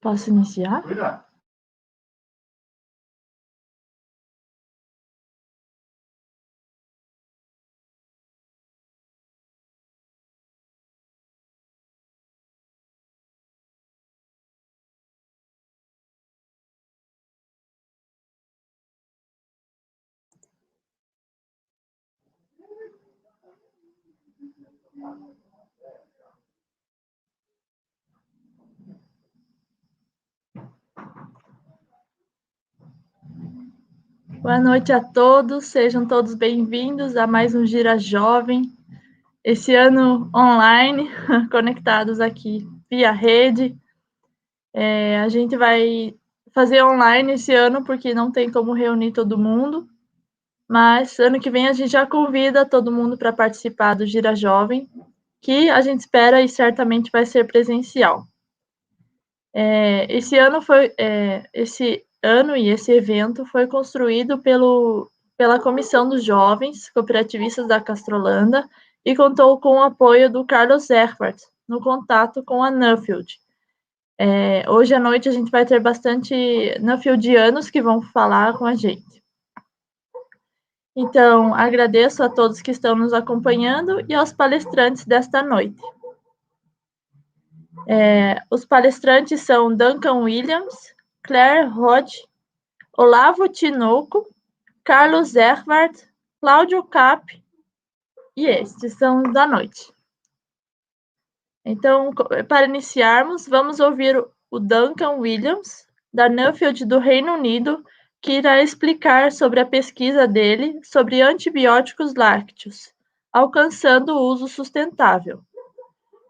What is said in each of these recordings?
Posso iniciar? Boa noite a todos, sejam todos bem-vindos a mais um Gira Jovem, esse ano online, conectados aqui via rede. A gente vai fazer online esse ano porque não tem como reunir todo mundo, mas ano que vem a gente já convida todo mundo para participar do Gira Jovem, que a gente espera e certamente vai ser presencial. Esse ano e esse evento foi construído pela Comissão dos Jovens Cooperativistas da Castrolanda e contou com o apoio do Carlos Erfurt, no contato com a Nuffield. Hoje à noite a gente vai ter bastante Nuffieldianos que vão falar com a gente. Então, agradeço a todos que estão nos acompanhando e aos palestrantes desta noite. Os palestrantes são Duncan Williams, Claire Hodge, Olavo Tinoco, Carlos Erhardt, Cláudio Cap, e estes são os da noite. Então, para iniciarmos, vamos ouvir o Duncan Williams, da Nuffield do Reino Unido, que irá explicar sobre a pesquisa dele sobre antibióticos lácteos, alcançando o uso sustentável.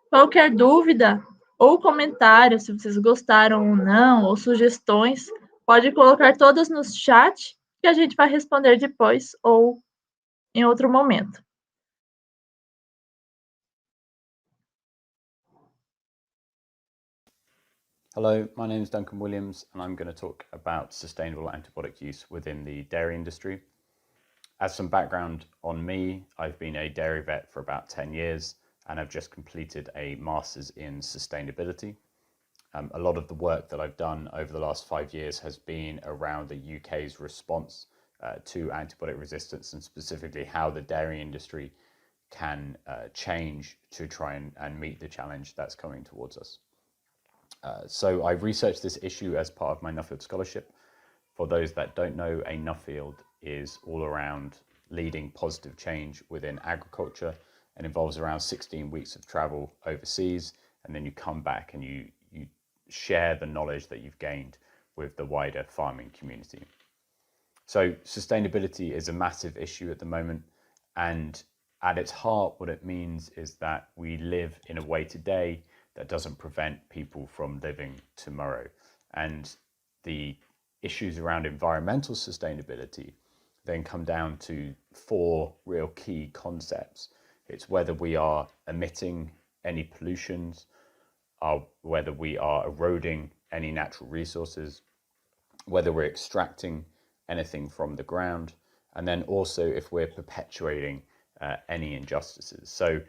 Qualquer dúvida ou comentário, se vocês gostaram ou não, ou sugestões, pode colocar todas no chat que a gente vai responder depois ou em outro momento. Hello, my name is Duncan Williams, and I'm going to talk about sustainable antibiotic use within the dairy industry. As some background on me, I've been a dairy vet for about 10 years, and I've just completed a master's in sustainability. A lot of the work that I've done over the last 5 years has been around the UK's response to antibiotic resistance, and specifically how the dairy industry can change to try and meet the challenge that's coming towards us. So I researched this issue as part of my Nuffield Scholarship. For those that don't know, a Nuffield is all around leading positive change within agriculture and involves around 16 weeks of travel overseas, and then you come back and you share the knowledge that you've gained with the wider farming community. So sustainability is a massive issue at the moment, and at its heart, what it means is that we live in a way today that doesn't prevent people from living tomorrow. And the issues around environmental sustainability then come down to 4 real key concepts. It's whether we are emitting any pollutions, whether we are eroding any natural resources, whether we're extracting anything from the ground, and then also if we're perpetuating any injustices. So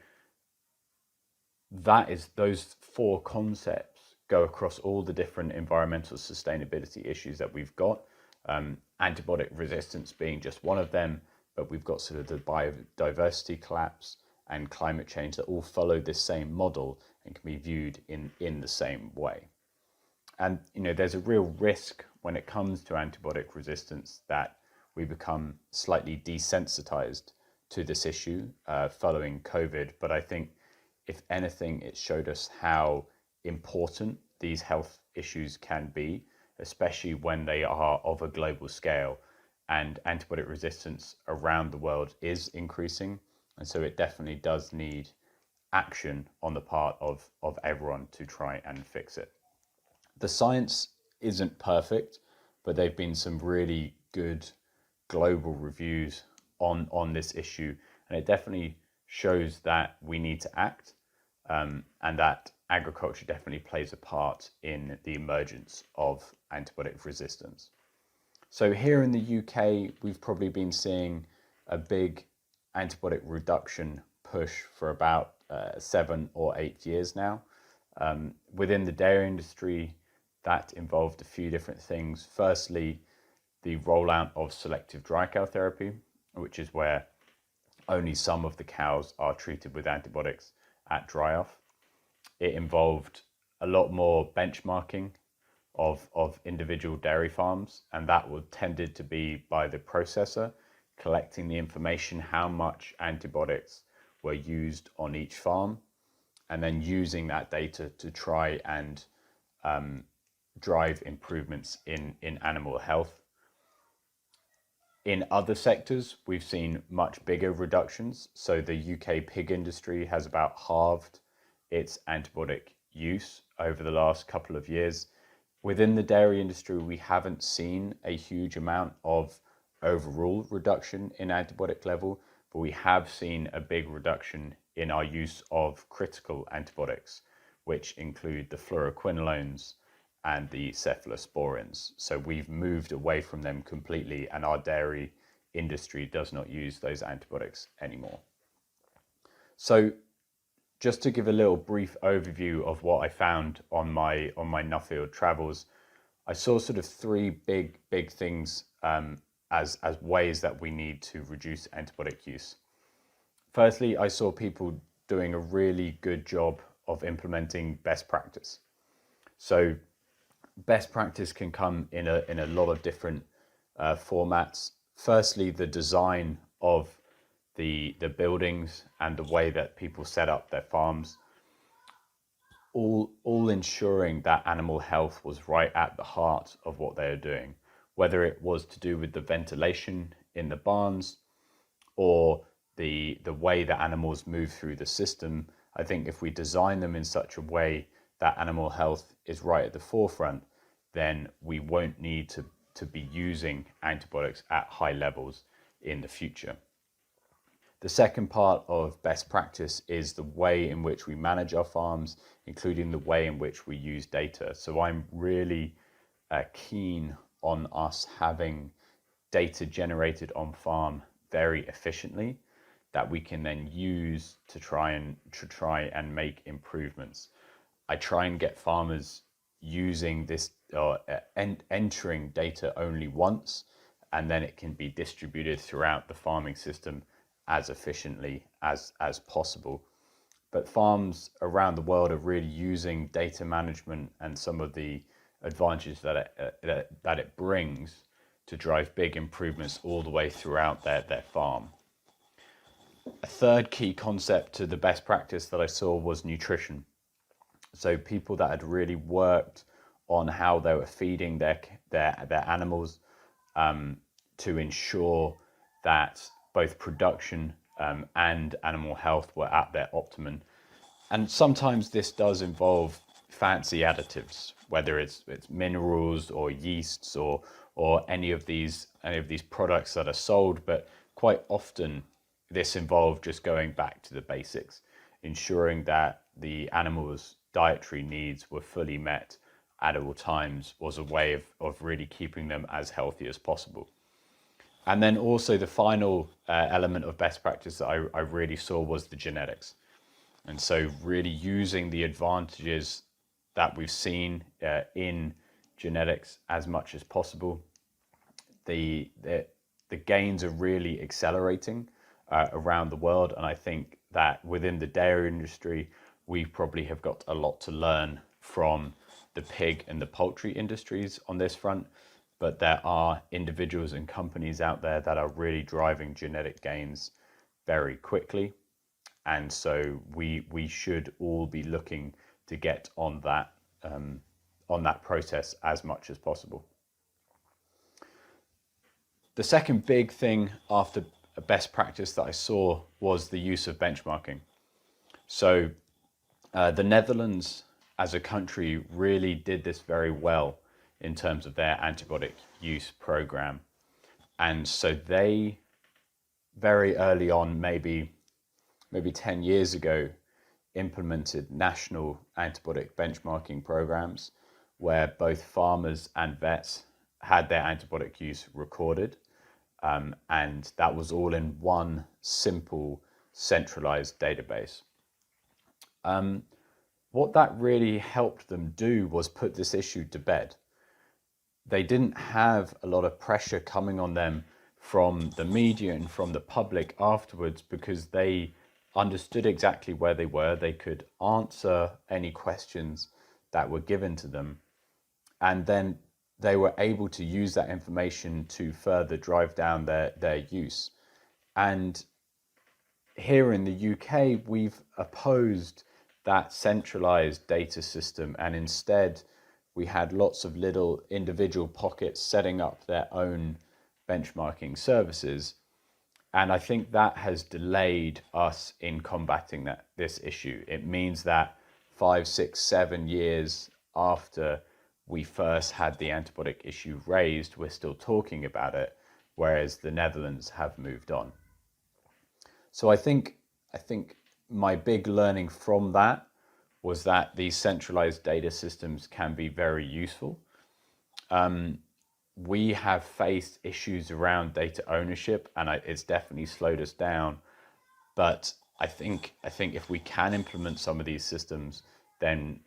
those 4 concepts go across all the different environmental sustainability issues that we've got. Antibiotic resistance being just one of them, but we've got sort of the biodiversity collapse and climate change that all follow this same model and can be viewed in the same way. And there's a real risk when it comes to antibiotic resistance that we become slightly desensitized to this issue following COVID. But I think if anything, it showed us how important these health issues can be, especially when they are of a global scale, and antibiotic resistance around the world is increasing. And so it definitely does need action on the part of everyone to try and fix it. The science isn't perfect, but there have been some really good global reviews on this issue, and it definitely shows that we need to act. And that agriculture definitely plays a part in the emergence of antibiotic resistance. So here in the UK, we've probably been seeing a big antibiotic reduction push for about 7 or 8 years now. Within the dairy industry, that involved a few different things. Firstly, the rollout of selective dry cow therapy, which is where only some of the cows are treated with antibiotics at dry off. It involved a lot more benchmarking of individual dairy farms, and that tended to be by the processor collecting the information how much antibiotics were used on each farm, and then using that data to try and drive improvements in animal health. In other sectors, we've seen much bigger reductions. So the UK pig industry has about halved its antibiotic use over the last couple of years. Within the dairy industry, we haven't seen a huge amount of overall reduction in antibiotic level, but we have seen a big reduction in our use of critical antibiotics, which include the fluoroquinolones and the cephalosporins. So we've moved away from them completely, and our dairy industry does not use those antibiotics anymore. So just to give a little brief overview of what I found on my Nuffield travels, I saw sort of three big things as ways that we need to reduce antibiotic use. Firstly, I saw people doing a really good job of implementing best practice. So best practice can come in a lot of different formats. Firstly, the design of the buildings and the way that people set up their farms, all ensuring that animal health was right at the heart of what they are doing, whether it was to do with the ventilation in the barns or the way that animals move through the system. I think if we design them in such a way that animal health is right at the forefront, then we won't need to be using antibiotics at high levels in the future. The second part of best practice is the way in which we manage our farms, including the way in which we use data. So I'm really keen on us having data generated on farm very efficiently that we can then use to try and make improvements. I try and get farmers using this entering data only once, and then it can be distributed throughout the farming system as efficiently as possible. But farms around the world are really using data management and some of the advantages that it brings to drive big improvements all the way throughout their farm. A third key concept to the best practice that I saw was nutrition. So people that had really worked on how they were feeding their animals to ensure that both production and animal health were at their optimum. And sometimes this does involve fancy additives, whether it's minerals or yeasts or any of these products that are sold, but quite often this involved just going back to the basics, ensuring that the animals' dietary needs were fully met at all times was a way of really keeping them as healthy as possible. And then also the final element of best practice that I really saw was the genetics. And so really using the advantages that we've seen in genetics as much as possible. The gains are really accelerating around the world, and I think that within the dairy industry, we probably have got a lot to learn from the pig and the poultry industries on this front, but there are individuals and companies out there that are really driving genetic gains very quickly. And so we should all be looking to get on that process as much as possible. The second big thing after a best practice that I saw was the use of benchmarking. So the Netherlands as a country really did this very well in terms of their antibiotic use program. And so they very early on, maybe 10 years ago, implemented national antibiotic benchmarking programs where both farmers and vets had their antibiotic use recorded. And that was all in one simple centralized database. what that really helped them do was put this issue to bed. They didn't have a lot of pressure coming on them from the media and from the public afterwards, because they understood exactly where they were. They could answer any questions that were given to them. And then they were able to use that information to further drive down their use. And here in the UK, we've opposed that centralized data system, and instead we had lots of little individual pockets setting up their own benchmarking services. And I think that has delayed us in combating this issue. It means that 5, 6, 7 years after we first had the antibiotic issue raised, we're still talking about it, whereas the Netherlands have moved on. So I think my big learning from that was that these centralized data systems can be very useful. We have faced issues around data ownership, and it's definitely slowed us down. But I think if we can implement some of these systems, then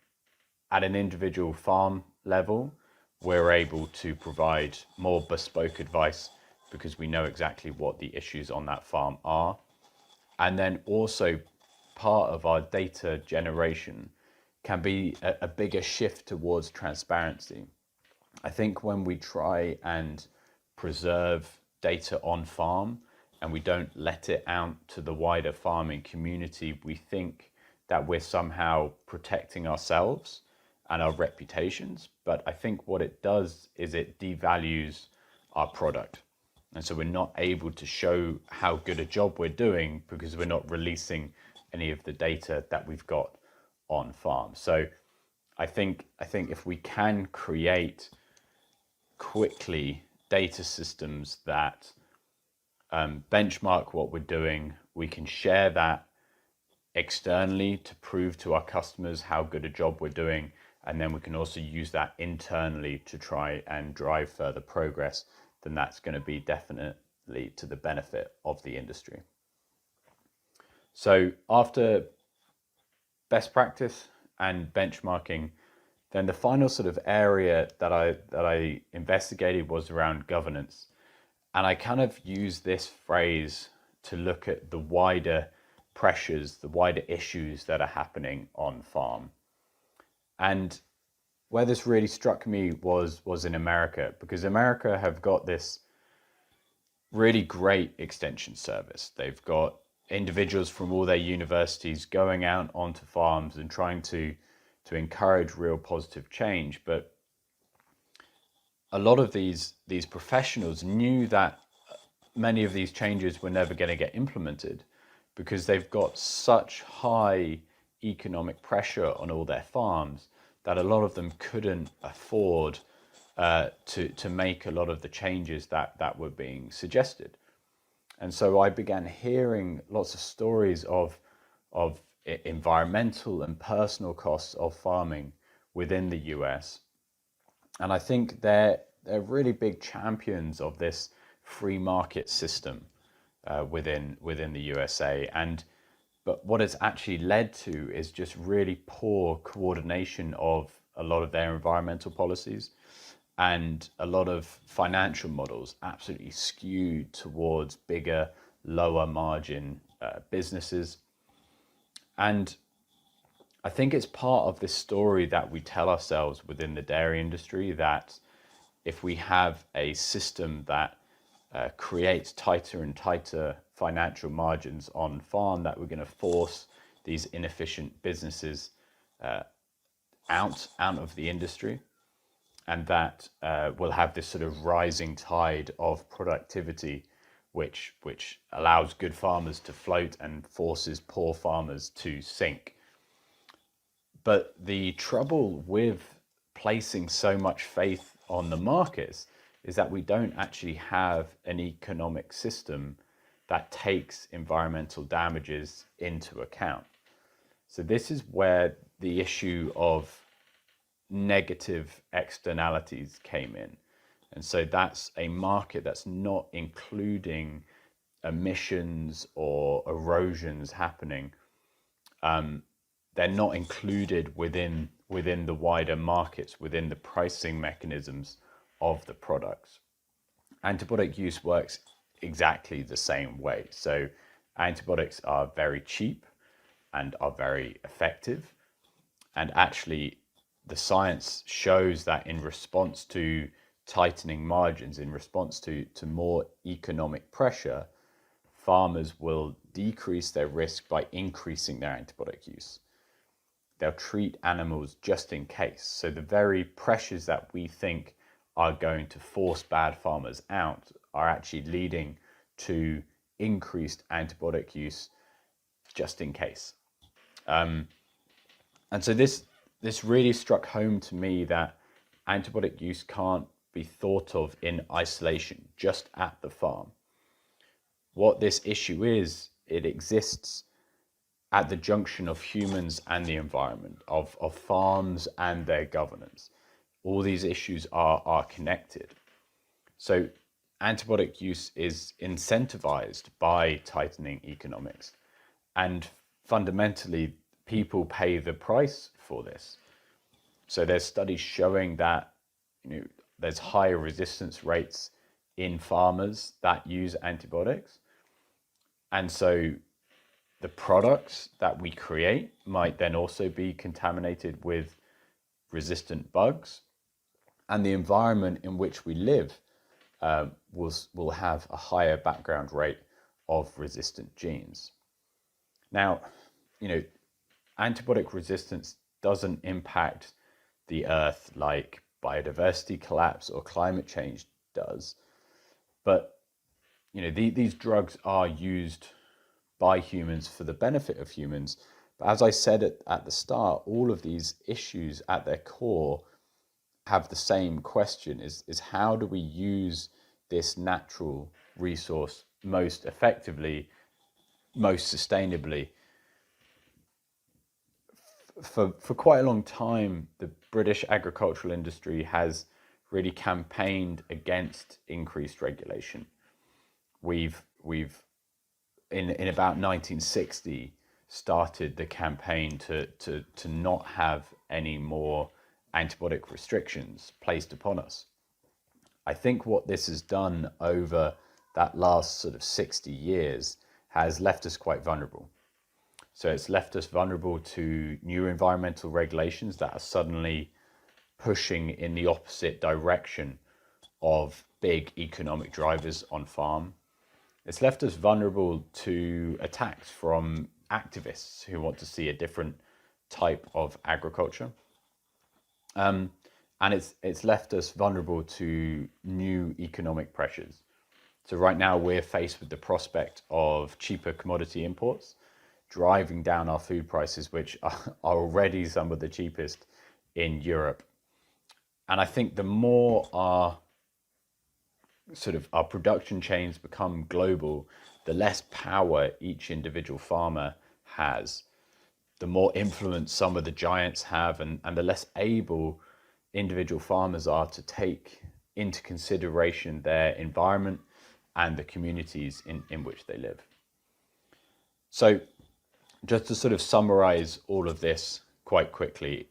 at an individual farm level, we're able to provide more bespoke advice because we know exactly what the issues on that farm are. And then also part of our data generation can be a bigger shift towards transparency. I think when we try and preserve data on farm and we don't let it out to the wider farming community, we think that we're somehow protecting ourselves and our reputations. But I think what it does is it devalues our product. And so we're not able to show how good a job we're doing because we're not releasing any of the data that we've got on farm. So I think if we can create quickly data systems that benchmark what we're doing, we can share that externally to prove to our customers how good a job we're doing, and then we can also use that internally to try and drive further progress, then that's going to be definitely to the benefit of the industry. So after best practice and benchmarking, then the final sort of area that I investigated was around governance. And I kind of use this phrase to look at the wider pressures, the wider issues that are happening on farm. And where this really struck me was in America, because America have got this really great extension service. They've got individuals from all their universities going out onto farms and trying to encourage real positive change. But a lot of these professionals knew that many of these changes were never going to get implemented because they've got such high economic pressure on all their farms that a lot of them couldn't afford to make a lot of the changes that were being suggested. And so I began hearing lots of stories of environmental and personal costs of farming within the US. And I think they're really big champions of this free market system within the USA. But what it's actually led to is just really poor coordination of a lot of their environmental policies, and a lot of financial models absolutely skewed towards bigger, lower margin businesses. And I think it's part of this story that we tell ourselves within the dairy industry, that if we have a system that creates tighter and tighter financial margins on farm, that we're going to force these inefficient businesses out of the industry, and that we'll have this sort of rising tide of productivity, which allows good farmers to float and forces poor farmers to sink. But the trouble with placing so much faith on the markets is that we don't actually have an economic system that takes environmental damages into account. So this is where the issue of negative externalities came in. And so that's a market that's not including emissions or erosions happening they're not included within the wider markets, within the pricing mechanisms of the products. Antibiotic use works exactly the same way. So antibiotics are very cheap and are very effective. And actually, the science shows that in response to tightening margins, in response to more economic pressure, farmers will decrease their risk by increasing their antibiotic use. They'll treat animals just in case. So the very pressures that we think are going to force bad farmers out are actually leading to increased antibiotic use just in case. And so this really struck home to me that antibiotic use can't be thought of in isolation, just at the farm. What this issue is, it exists at the junction of humans and the environment, of farms and their governance. All these issues are connected. So antibiotic use is incentivized by tightening economics. And fundamentally, people pay the price for this. So there's studies showing that there's higher resistance rates in farmers that use antibiotics. And so the products that we create might then also be contaminated with resistant bugs, and the environment in which we live will have a higher background rate of resistant genes. Now, antibiotic resistance doesn't impact the earth like biodiversity collapse or climate change does, but these drugs are used by humans for the benefit of humans. But as I said at the start, all of these issues at their core have the same question, is how do we use this natural resource most effectively, most sustainably? For quite a long time, the British agricultural industry has really campaigned against increased regulation. We've in about 1960 started the campaign to not have any more antibiotic restrictions placed upon us. I think what this has done over that last sort of 60 years has left us quite vulnerable. So it's left us vulnerable to new environmental regulations that are suddenly pushing in the opposite direction of big economic drivers on farm. It's left us vulnerable to attacks from activists who want to see a different type of agriculture. And it's left us vulnerable to new economic pressures. So right now we're faced with the prospect of cheaper commodity imports, driving down our food prices, which are already some of the cheapest in Europe. And I think the more our production chains become global, the less power each individual farmer has, the more influence some of the giants have, and the less able individual farmers are to take into consideration their environment and the communities in which they live. So just to sort of summarize all of this quite quickly,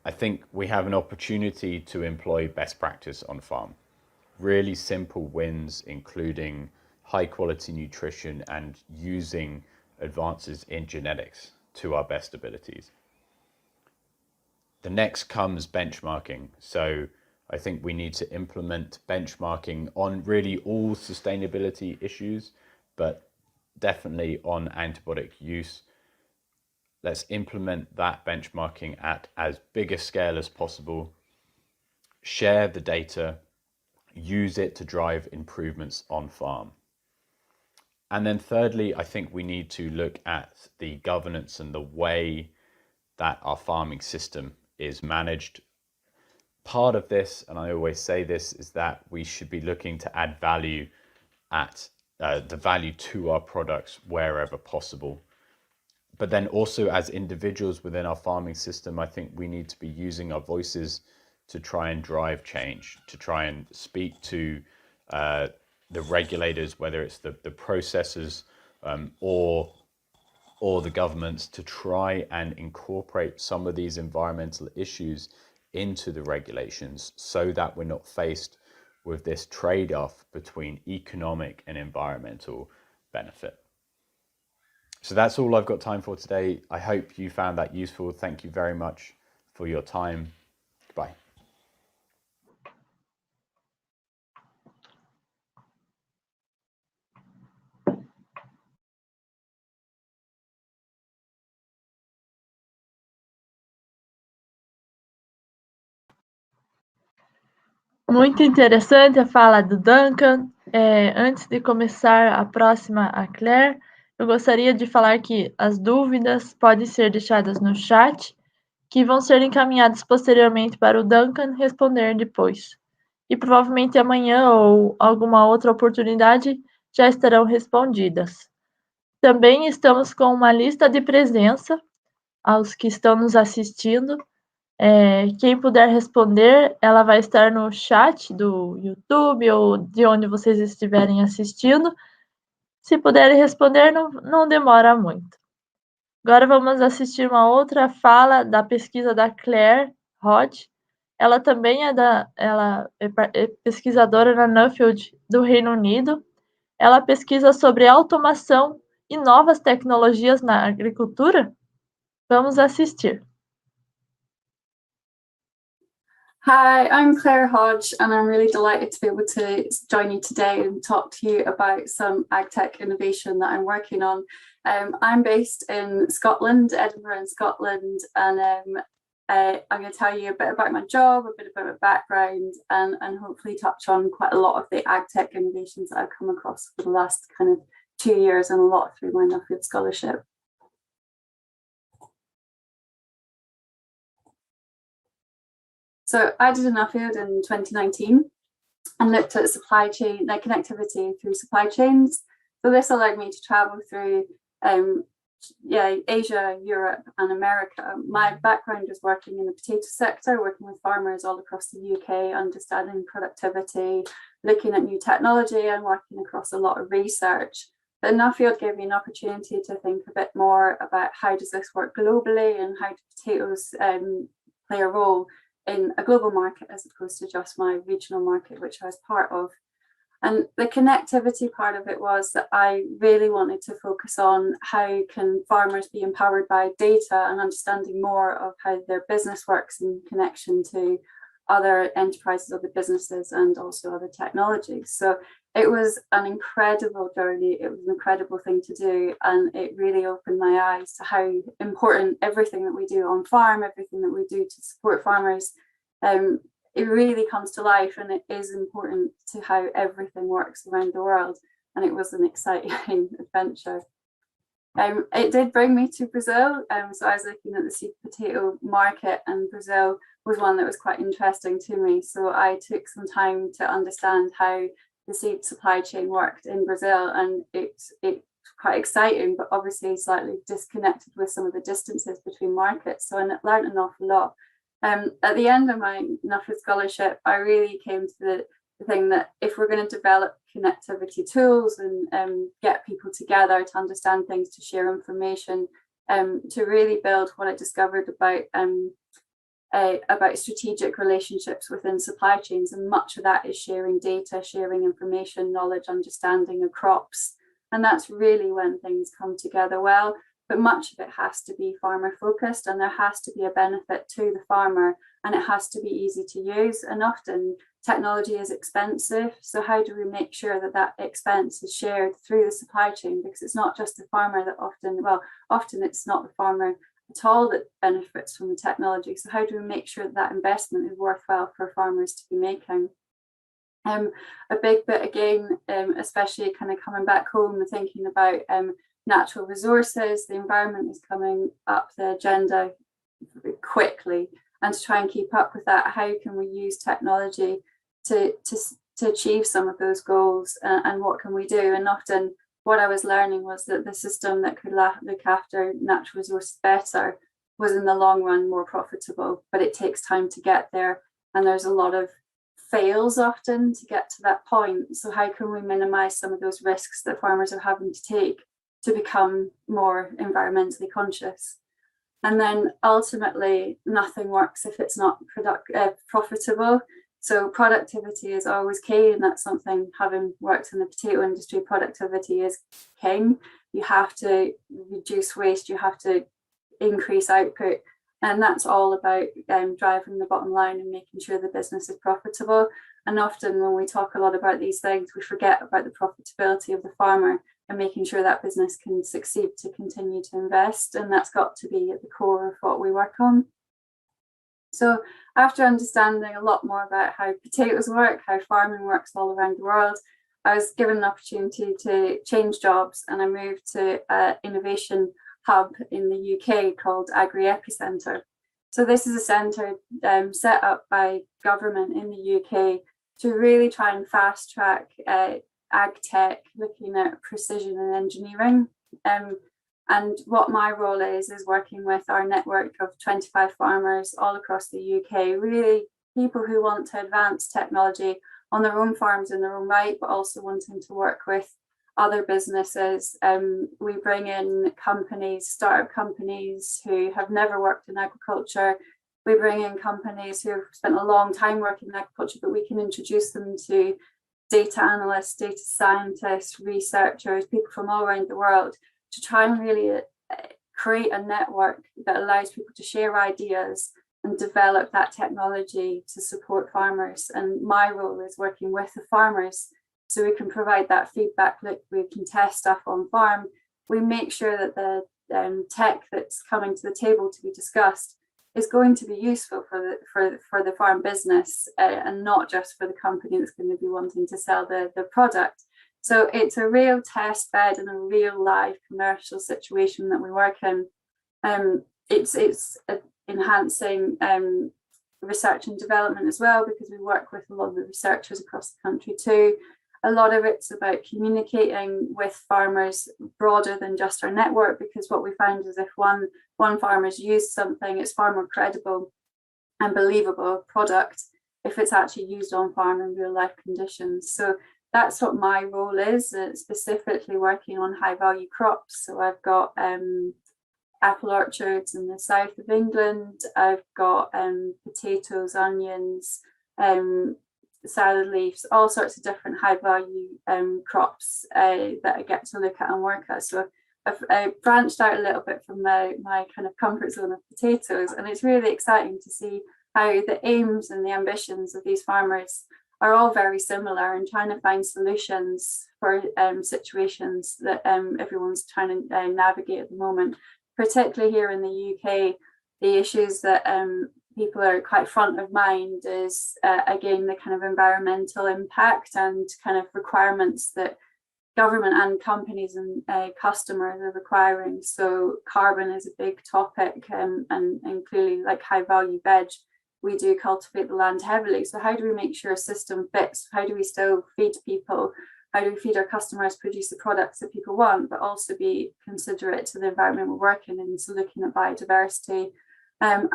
I think we have an opportunity to employ best practice on farm. Really simple wins, including high quality nutrition and using advances in genetics to our best abilities. The next comes benchmarking. So I think we need to implement benchmarking on really all sustainability issues, but definitely on antibiotic use. Let's implement that benchmarking at as big a scale as possible, share the data, use it to drive improvements on farm. And then thirdly, I think we need to look at the governance and the way that our farming system is managed. Part of this, and I always say this, is that we should be looking to add value at the value to our products wherever possible. But then also as individuals within our farming system, I think we need to be using our voices to try and drive change, to try and speak to the regulators, whether it's the processors or or the governments to try and incorporate some of these environmental issues into the regulations so that we're not faced with this trade-off between economic and environmental benefit. So that's all I've got time for today. I hope you found that useful. Thank you very much for your time. Goodbye. Muito interessante a fala do Duncan. Antes de começar a próxima, a Claire, eu gostaria de falar que as dúvidas podem ser deixadas no chat, que vão ser encaminhadas posteriormente para o Duncan responder depois. E provavelmente amanhã ou alguma outra oportunidade já estarão respondidas. Também estamos com uma lista de presença aos que estão nos assistindo. Quem puder responder, ela vai estar no chat do YouTube ou de onde vocês estiverem assistindo. Se puderem responder, não demora muito. Agora vamos assistir uma outra fala da pesquisa da Claire Hodge. Ela também é pesquisadora na Nuffield do Reino Unido. Ela pesquisa sobre automação e novas tecnologias na agricultura. Vamos assistir. Hi, I'm Claire Hodge, and I'm really delighted to be able to join you today and talk to you about some agtech innovation that I'm working on. I'm based in Scotland, Edinburgh in Scotland, and I'm going to tell you a bit about my job, a bit about my background, and hopefully touch on quite a lot of the agtech innovations that I've come across for the last kind of 2 years and a lot through my Nuffield scholarship. So I did a Nuffield in 2019 and looked at supply chain, connectivity through supply chains. So this allowed me to travel through Asia, Europe and America. My background is working in the potato sector, working with farmers all across the UK, understanding productivity, looking at new technology and working across a lot of research. The Nuffield gave me an opportunity to think a bit more about how does this work globally and how do potatoes play a role in a global market as opposed to just my regional market, which I was part of. And the connectivity part of it was that I really wanted to focus on how can farmers be empowered by data and understanding more of how their business works in connection to other enterprises, other businesses, and also other technologies. So it was an incredible journey. It was an incredible thing to do. And it really opened my eyes to how important everything that we do on farm, everything that we do to support farmers, it really comes to life, and it is important to how everything works around the world. And it was an exciting adventure. It did bring me to Brazil. So I was looking at the sweet potato market, and Brazil was one that was quite interesting to me. So I took some time to understand how the seed supply chain worked in Brazil, and it's quite exciting, but obviously slightly disconnected with some of the distances between markets. So I learned an awful lot. At the end of my Nuffield scholarship, I really came to the thing that if we're going to develop connectivity tools and get people together to understand things, to share information, to really build what I discovered about strategic relationships within supply chains, and much of that is sharing data, sharing information, knowledge, understanding of crops, and that's really when things come together well. But much of it has to be farmer focused, and there has to be a benefit to the farmer, and it has to be easy to use. And often technology is expensive. So how do we make sure that that expense is shared through the supply chain? Because it's not just the farmer that often it's not the farmer at all that benefits from the technology. So how do we make sure that that investment is worthwhile for farmers to be making? A big bit again, especially kind of coming back home and thinking about natural resources, the environment is coming up the agenda quickly, and to try and keep up with that, how can we use technology to achieve some of those goals, and what can we do? And often what I was learning was that the system that could look after natural resources better was in the long run more profitable, but it takes time to get there, and there's a lot of fails often to get to that point. So how can we minimize some of those risks that farmers are having to take to become more environmentally conscious. And then ultimately, nothing works if it's not profitable. So productivity is always key, and that's something, having worked in the potato industry, productivity is king. You have to reduce waste, you have to increase output, and that's all about driving the bottom line and making sure the business is profitable. And often when we talk a lot about these things, we forget about the profitability of the farmer and making sure that business can succeed to continue to invest. And that's got to be at the core of what we work on. So after understanding a lot more about how potatoes work, how farming works all around the world, I was given an opportunity to change jobs, and I moved to an innovation hub in the UK called Agri-Epicenter. So this is a centre set up by government in the UK to really try and fast track ag tech, looking at precision and engineering. And what my role is working with our network of 25 farmers all across the UK, really people who want to advance technology on their own farms in their own right, but also wanting to work with other businesses. We bring in companies, startup companies who have never worked in agriculture. We bring in companies who have spent a long time working in agriculture, but we can introduce them to data analysts, data scientists, researchers, people from all around the world, to try and really create a network that allows people to share ideas and develop that technology to support farmers. And my role is working with the farmers so we can provide that feedback. Look, we can test stuff on farm. We make sure that the tech that's coming to the table to be discussed is going to be useful for the farm business and not just for the company that's going to be wanting to sell the product. So it's a real test bed and a real live commercial situation that we work in. It's enhancing research and development as well, because we work with a lot of the researchers across the country too. A lot of it's about communicating with farmers broader than just our network, because what we find is if one farmer's used something, it's far more credible and believable product if it's actually used on farm in real life conditions. So that's what my role is, specifically working on high value crops. So I've got apple orchards in the south of England. I've got potatoes, onions, salad leaves, all sorts of different high value crops that I get to look at and work at. So I've branched out a little bit from my kind of comfort zone of potatoes, and it's really exciting to see how the aims and the ambitions of these farmers are all very similar, and trying to find solutions for situations that everyone's trying to navigate at the moment. Particularly here in the UK, the issues that people are quite front of mind is, again, the kind of environmental impact and kind of requirements that government and companies and customers are requiring. So carbon is a big topic, and clearly, like high value veg, we do cultivate the land heavily. So how do we make sure a system fits? How do we still feed people? How do we feed our customers, produce the products that people want, but also be considerate to the environment we're working in? So looking at biodiversity. And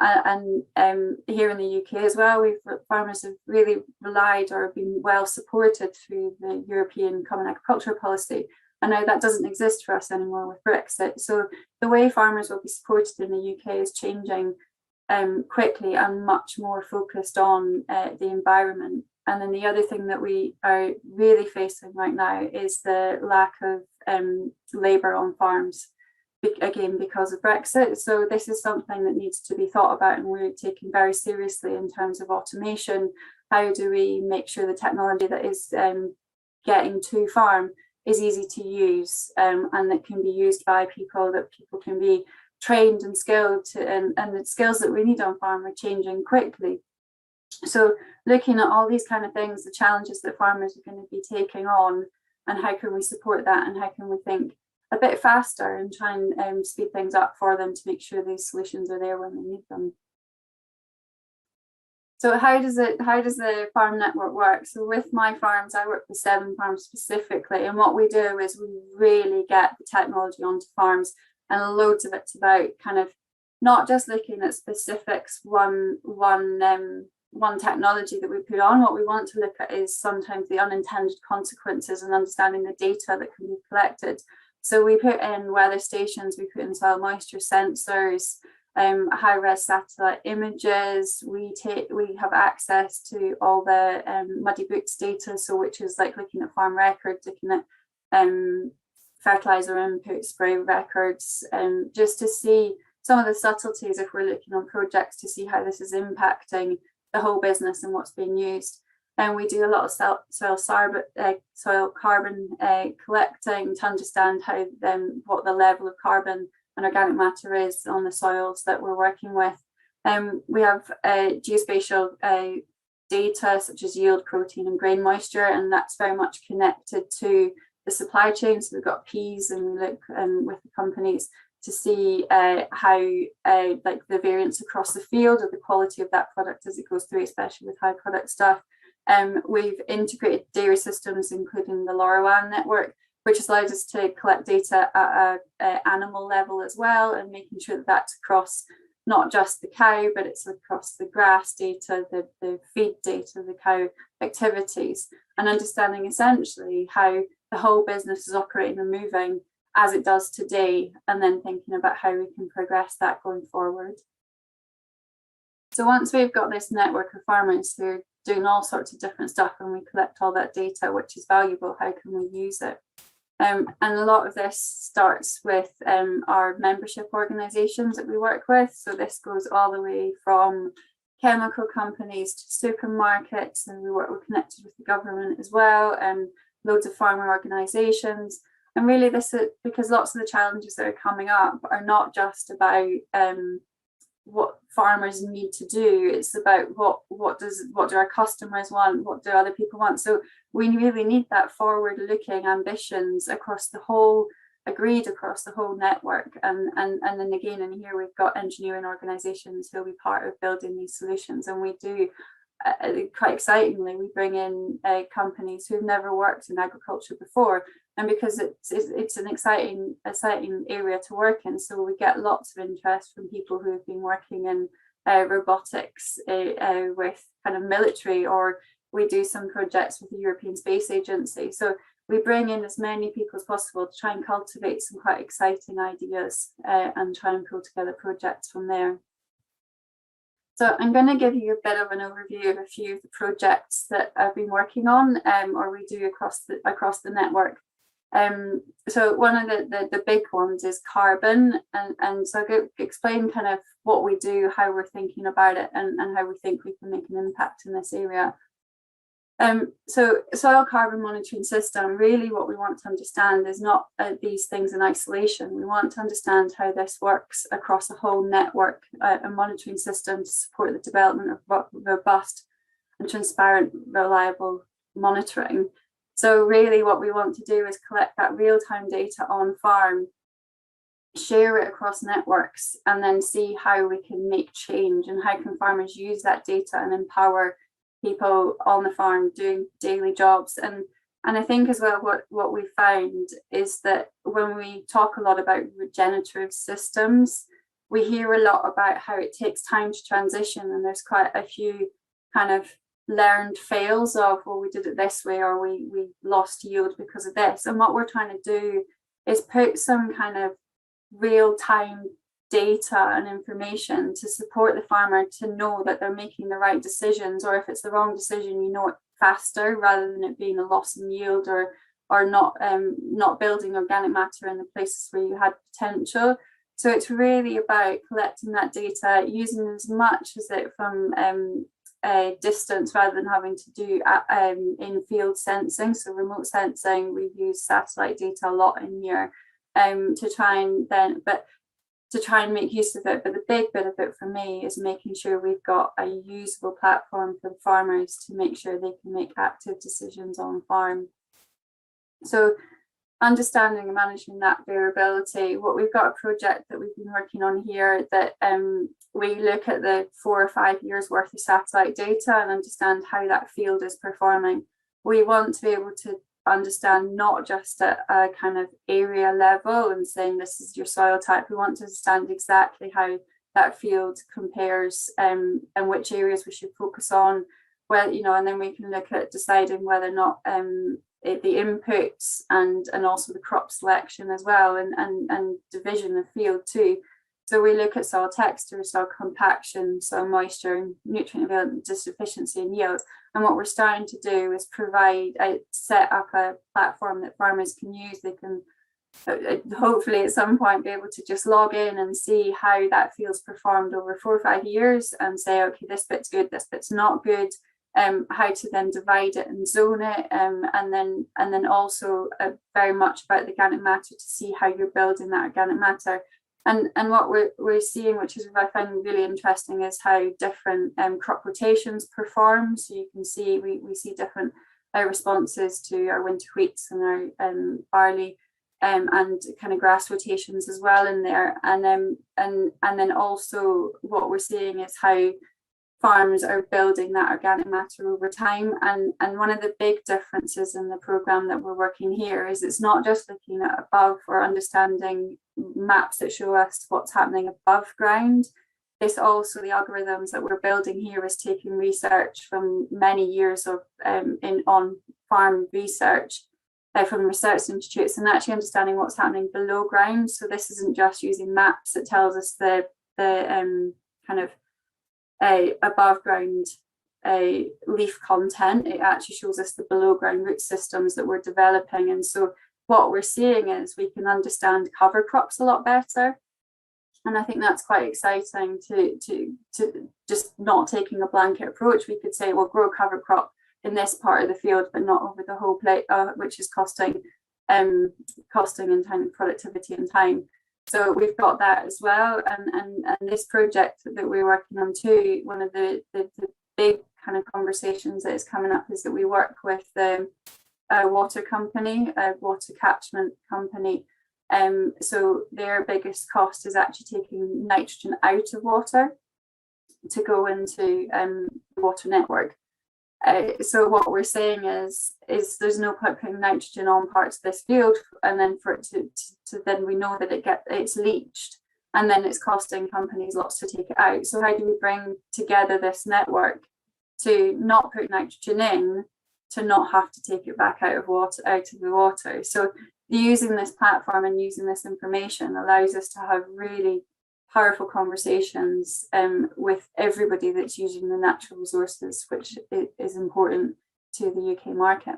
here in the UK as well, farmers have really relied or been well supported through the European Common Agricultural Policy. And now that doesn't exist for us anymore with Brexit. So the way farmers will be supported in the UK is changing quickly and much more focused on the environment. And then the other thing that we are really facing right now is the lack of labour on farms, again, because of Brexit. So this is something that needs to be thought about, and we're taking very seriously in terms of automation. How do we make sure the technology that is getting to farm is easy to use, and that can be used by people, that people can be trained and skilled to, and the skills that we need on farm are changing quickly. So looking at all these kind of things, the challenges that farmers are going to be taking on, and how can we support that, and how can we think a bit faster and try and speed things up for them to make sure these solutions are there when they need them. So how does the farm network work? So with my farms, I work with 7 farms specifically, and what we do is we really get the technology onto farms, and loads of it's about kind of not just looking at specifics, one technology that we put on. What we want to look at is sometimes the unintended consequences and understanding the data that can be collected So we put in weather stations, we put in soil moisture sensors, high-res satellite images. We have access to all the muddy boots data, so which is like looking at farm records, looking at fertilizer input, spray records, just to see some of the subtleties if we're looking on projects to see how this is impacting the whole business and what's being used. And we do a lot of soil carbon collecting to understand how what the level of carbon and organic matter is on the soils that we're working with. We have geospatial data such as yield, protein, and grain moisture, and that's very much connected to the supply chain. So we've got peas, and we look with the companies to see how like the variance across the field or the quality of that product as it goes through, especially with high product stuff. We've integrated dairy systems, including the LoRaWAN network, which allows us to collect data at an animal level as well, and making sure that that's across not just the cow, but it's across the grass data, the feed data, the cow activities, and understanding essentially how the whole business is operating and moving as it does today, and then thinking about how we can progress that going forward. So once we've got this network of farmers who are doing all sorts of different stuff, and we collect all that data, which is valuable, how can we use it? And a lot of this starts with our membership organisations that we work with. So this goes all the way from chemical companies to supermarkets, and we're connected with the government as well, and loads of farmer organisations. And really this is because lots of the challenges that are coming up are not just about what farmers need to do, it's about what do our customers want, what do other people want. So we really need that forward looking ambitions across the whole, agreed across the whole network. And then again, and here we've got engineering organizations who'll be part of building these solutions. And we do quite excitingly, we bring in companies who've never worked in agriculture before, and because it's an exciting area to work in, so we get lots of interest from people who have been working in robotics with kind of military, or we do some projects with the European Space Agency. So we bring in as many people as possible to try and cultivate some quite exciting ideas and try and pull together projects from there. So I'm going to give you a bit of an overview of a few of the projects that I've been working on, or we do across the network. So one of the big ones is carbon, and so I'll explain kind of what we do, how we're thinking about it, and how we think we can make an impact in this area. So soil carbon monitoring system, really what we want to understand is not these things in isolation. We want to understand how this works across a whole network, a monitoring system to support the development of robust and transparent, reliable monitoring. So really what we want to do is collect that real-time data on farm, share it across networks, and then see how we can make change and how can farmers use that data and empower people on the farm doing daily jobs. And I think as well what we found is that when we talk a lot about regenerative systems, we hear a lot about how it takes time to transition, and there's quite a few kind of learned fails of, well, we did it this way, or we lost yield because of this. And what we're trying to do is put some kind of real-time data and information to support the farmer to know that they're making the right decisions, or if it's the wrong decision, you know it faster, rather than it being a loss in yield or not building organic matter in the places where you had potential. So it's really about collecting that data, using as much as it from distance rather than having to do in-field sensing. So remote sensing, we use satellite data a lot in here to try and make use of it. But the big bit of it for me is making sure we've got a usable platform for the farmers to make sure they can make active decisions on farm. So understanding and managing that variability, what we've got a project that we've been working on here that we look at the 4 or 5 years worth of satellite data and understand how that field is performing. We want to be able to understand not just at a kind of area level and saying this is your soil type. We want to understand exactly how that field compares and which areas we should focus on. Well, you know, and then we can look at deciding whether or not the inputs and also the crop selection as well, and division of field too. So we look at soil texture, soil compaction, soil moisture, and nutrient availability, deficiency and yield. And what we're starting to do is set up a platform that farmers can use. They can hopefully at some point be able to just log in and see how that field's performed over 4 or 5 years and say, okay, this bit's good, this bit's not good. How to then divide it and zone it, and then also very much about the organic matter to see how you're building that organic matter. And what we're seeing, which is what I find really interesting, is how different crop rotations perform. So you can see we see different responses to our winter wheats and our barley, and kind of grass rotations as well in there. And then also what we're seeing is how farms are building that organic matter over time. And one of the big differences in the program that we're working here is it's not just looking at above or understanding maps that show us what's happening above ground. It's also the algorithms that we're building here is taking research from many years of on farm research from research institutes and actually understanding what's happening below ground. So this isn't just using maps that tells us the kind of above ground leaf content. It actually shows us the below ground root systems that we're developing. And so what we're seeing is we can understand cover crops a lot better. And I think that's quite exciting to just not taking a blanket approach. We could say, well, grow cover crop in this part of the field, but not over the whole plate, which is costing in time and productivity and time. So we've got that as well, and this project that we're working on too, one of the big kind of conversations that is coming up is that we work with a water company, a water catchment company. So their biggest cost is actually taking nitrogen out of water to go into the water network. So what we're saying is there's no point putting nitrogen on parts of this field, and then for it to then we know that it's leached, and then it's costing companies lots to take it out. So how do we bring together this network to not put nitrogen in, to not have to take it back out of the water? So using this platform and using this information allows us to have really powerful conversations with everybody that's using the natural resources, which is important to the UK market.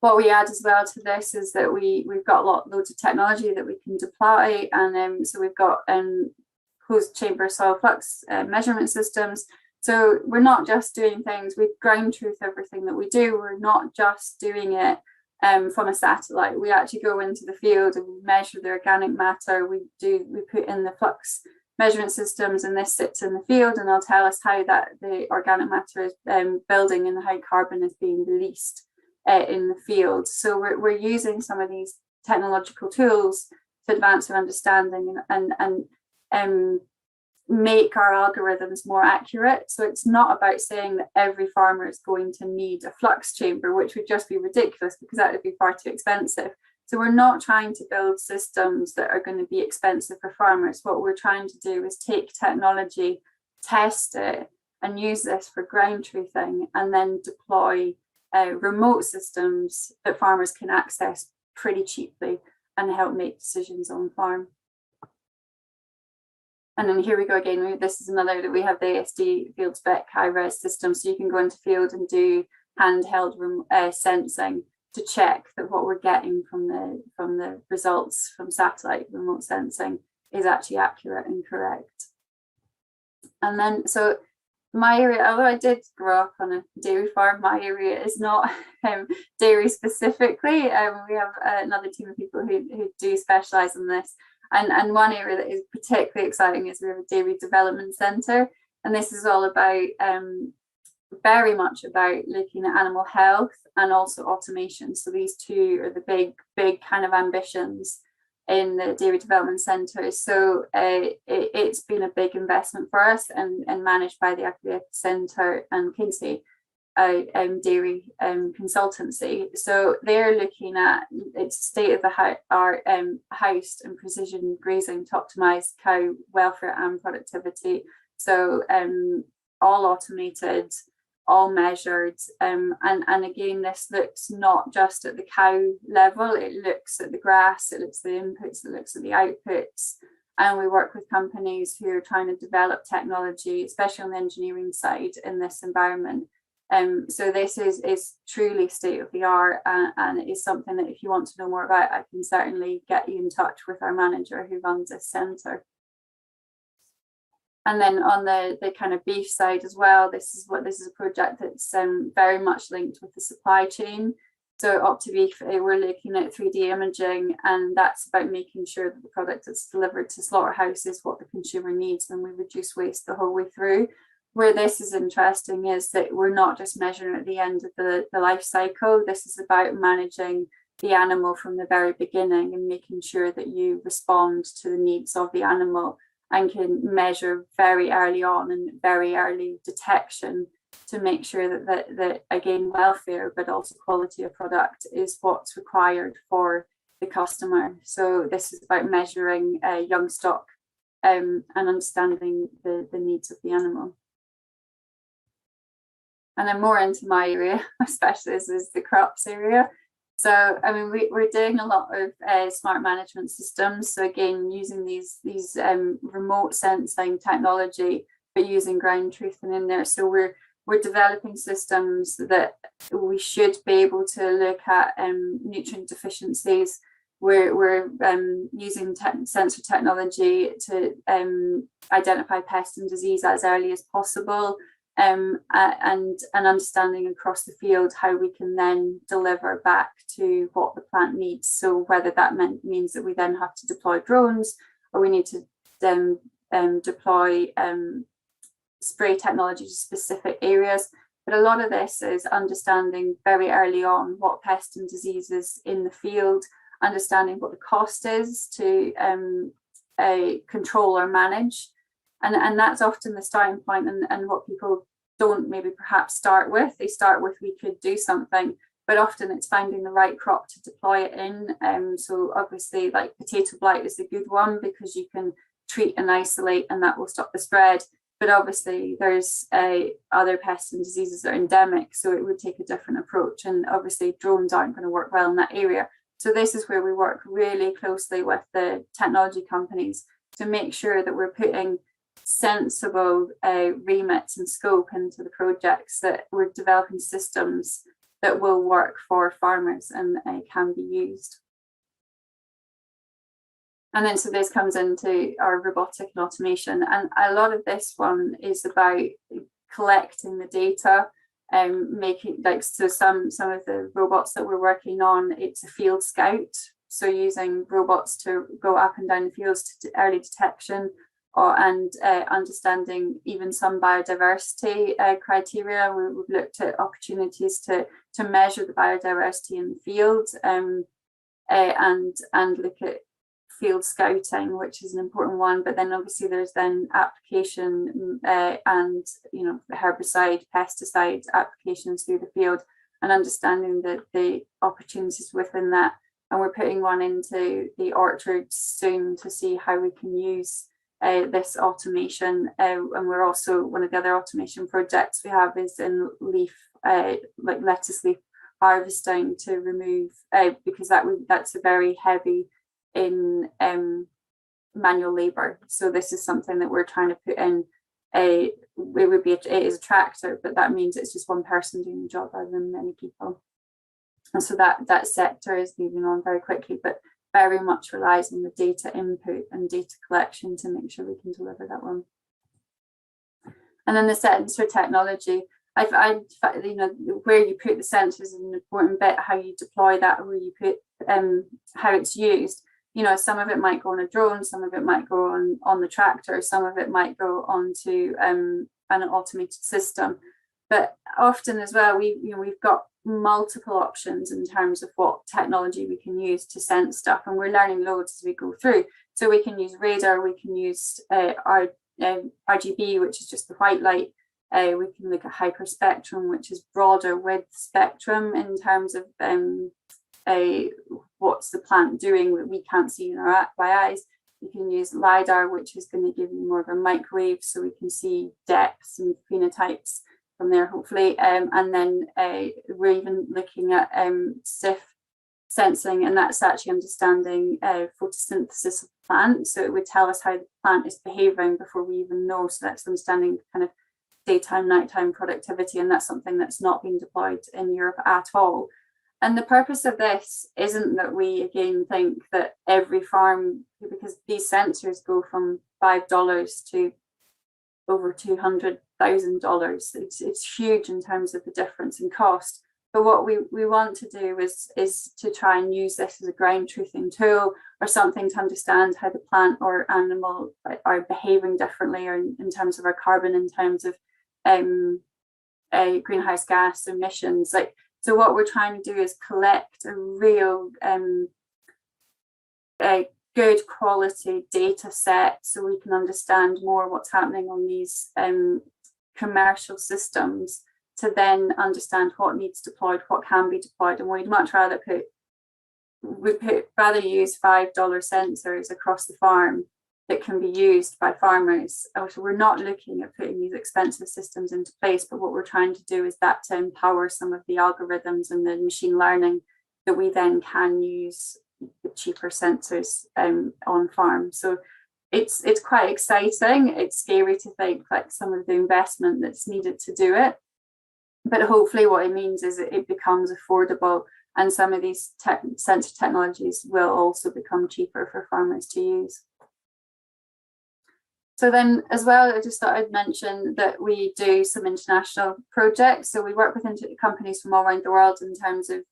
What we add as well to this is that we've got loads of technology that we can deploy, and so we've got closed chamber soil flux measurement systems. So we're not just doing things, we ground truth everything that we do. We're not just doing it from a satellite. We actually go into the field and we measure the organic matter. We put in the flux measurement systems, and this sits in the field and they'll tell us how the organic matter is building and how carbon is being released in the field. So we're using some of these technological tools to advance our understanding and make our algorithms more accurate. So it's not about saying that every farmer is going to need a flux chamber, which would just be ridiculous because that would be far too expensive. So we're not trying to build systems that are going to be expensive for farmers. What we're trying to do is take technology, test it, and use this for ground truthing, and then deploy remote systems that farmers can access pretty cheaply and help make decisions on farm. And then here we go again. This is another that we have the ASD field spec high-res system, so you can go into field and do handheld sensing to check that what we're getting from the results from satellite remote sensing is actually accurate and correct. And then so my area, although I did grow up on a dairy farm, my area is not dairy specifically. We have another team of people who do specialise in this. And one area that is particularly exciting is we have a dairy development centre, and this is all about very much about looking at animal health and also automation. So these two are the big kind of ambitions in the dairy development centre. So it's been a big investment for us and managed by the Agri Centre and Kinsey dairy consultancy. So they're looking at its state of the art housed and precision grazing to optimize cow welfare and productivity. So all automated, all measured. And again, this looks not just at the cow level, it looks at the grass, it looks at the inputs, it looks at the outputs. And we work with companies who are trying to develop technology, especially on the engineering side, in this environment. So this is truly state of the art, and it is something that if you want to know more about, I can certainly get you in touch with our manager who runs this centre. And then on the kind of beef side as well, this is a project that's very much linked with the supply chain. So OptiBeef, we're looking at 3D imaging, and that's about making sure that the product that's delivered to slaughterhouses what the consumer needs, and we reduce waste the whole way through. Where this is interesting is that we're not just measuring at the end of the life cycle. This is about managing the animal from the very beginning and making sure that you respond to the needs of the animal and can measure very early on and very early detection to make sure that again, welfare, but also quality of product is what's required for the customer. So this is about measuring young stock and understanding the needs of the animal. And then more into my area, especially this is the crops area. So, I mean, we're doing a lot of smart management systems. So again, using these remote sensing technology, but using ground truthing in there. So we're developing systems that we should be able to look at nutrient deficiencies. We're using sensor technology to identify pest and disease as early as possible. And understanding across the field how we can then deliver back to what the plant needs. So whether that means that we then have to deploy drones, or we need to then deploy spray technology to specific areas. But a lot of this is understanding very early on what pests and diseases in the field, understanding what the cost is to control or manage. And that's often the starting point, and what people don't maybe perhaps start with. They start with, we could do something, but often it's finding the right crop to deploy it in. So obviously, like potato blight is a good one because you can treat and isolate and that will stop the spread. But obviously there's other pests and diseases that are endemic, so it would take a different approach. And obviously drones aren't going to work well in that area. So this is where we work really closely with the technology companies to make sure that we're putting sensible remits and scope into the projects, that we're developing systems that will work for farmers and can be used. And then so this comes into our robotic and automation, and a lot of this one is about collecting the data and making, like, so some of the robots that we're working on, it's a field scout, so using robots to go up and down the fields to early detection, and understanding even some biodiversity criteria. We've looked at opportunities to measure the biodiversity in the field, and look at field scouting, which is an important one. But then obviously there's then application and herbicide, pesticide applications through the field, and understanding the opportunities within that. And we're putting one into the orchards soon to see how we can use this automation, and we're also, one of the other automation projects we have is in leaf, like lettuce leaf harvesting, to remove because that's a very heavy in manual labor. So this is something that we're trying to put in. It is a tractor, but that means it's just one person doing the job rather than many people. And so that sector is moving on very quickly, but very much relies on the data input and data collection to make sure we can deliver that one. And then the sensor technology, where you put the sensors is an important bit, how you deploy that, where you put how it's used. Some of it might go on a drone, some of it might go on the tractor, some of it might go onto an automated system. But often as well, we've got multiple options in terms of what technology we can use to sense stuff, and we're learning loads as we go through. So we can use radar, we can use RGB, which is just the white light. We can look at hyperspectrum, which is broader width spectrum in terms of what's the plant doing that we can't see by eyes. You can use LiDAR, which is going to give you more of a microwave, so we can see depths and phenotypes. from there, hopefully. And then we're even looking at SIF sensing, and that's actually understanding photosynthesis of the plant. So it would tell us how the plant is behaving before we even know. So that's understanding kind of daytime, nighttime productivity, and that's something that's not been deployed in Europe at all. And the purpose of this isn't that we again think that every farm, because these sensors go from $5 to over $200,000. It's huge in terms of the difference in cost. But what we want to do is to try and use this as a ground truthing tool or something to understand how the plant or animal are behaving differently, or in terms of our carbon, in terms of greenhouse gas emissions. So what we're trying to do is collect a real good quality data set so we can understand more what's happening on these commercial systems, to then understand what needs deployed, what can be deployed. And we'd much rather use $5 sensors across the farm that can be used by farmers. So we're not looking at putting these expensive systems into place, but what we're trying to do is that to empower some of the algorithms and the machine learning that we then can use the cheaper sensors on farm. So it's quite exciting. It's scary to think like some of the investment that's needed to do it, but hopefully what it means is that it becomes affordable, and some of these sensor technologies will also become cheaper for farmers to use. So then as well, I just thought I'd mention that we do some international projects. So we work with companies from all around the world in terms of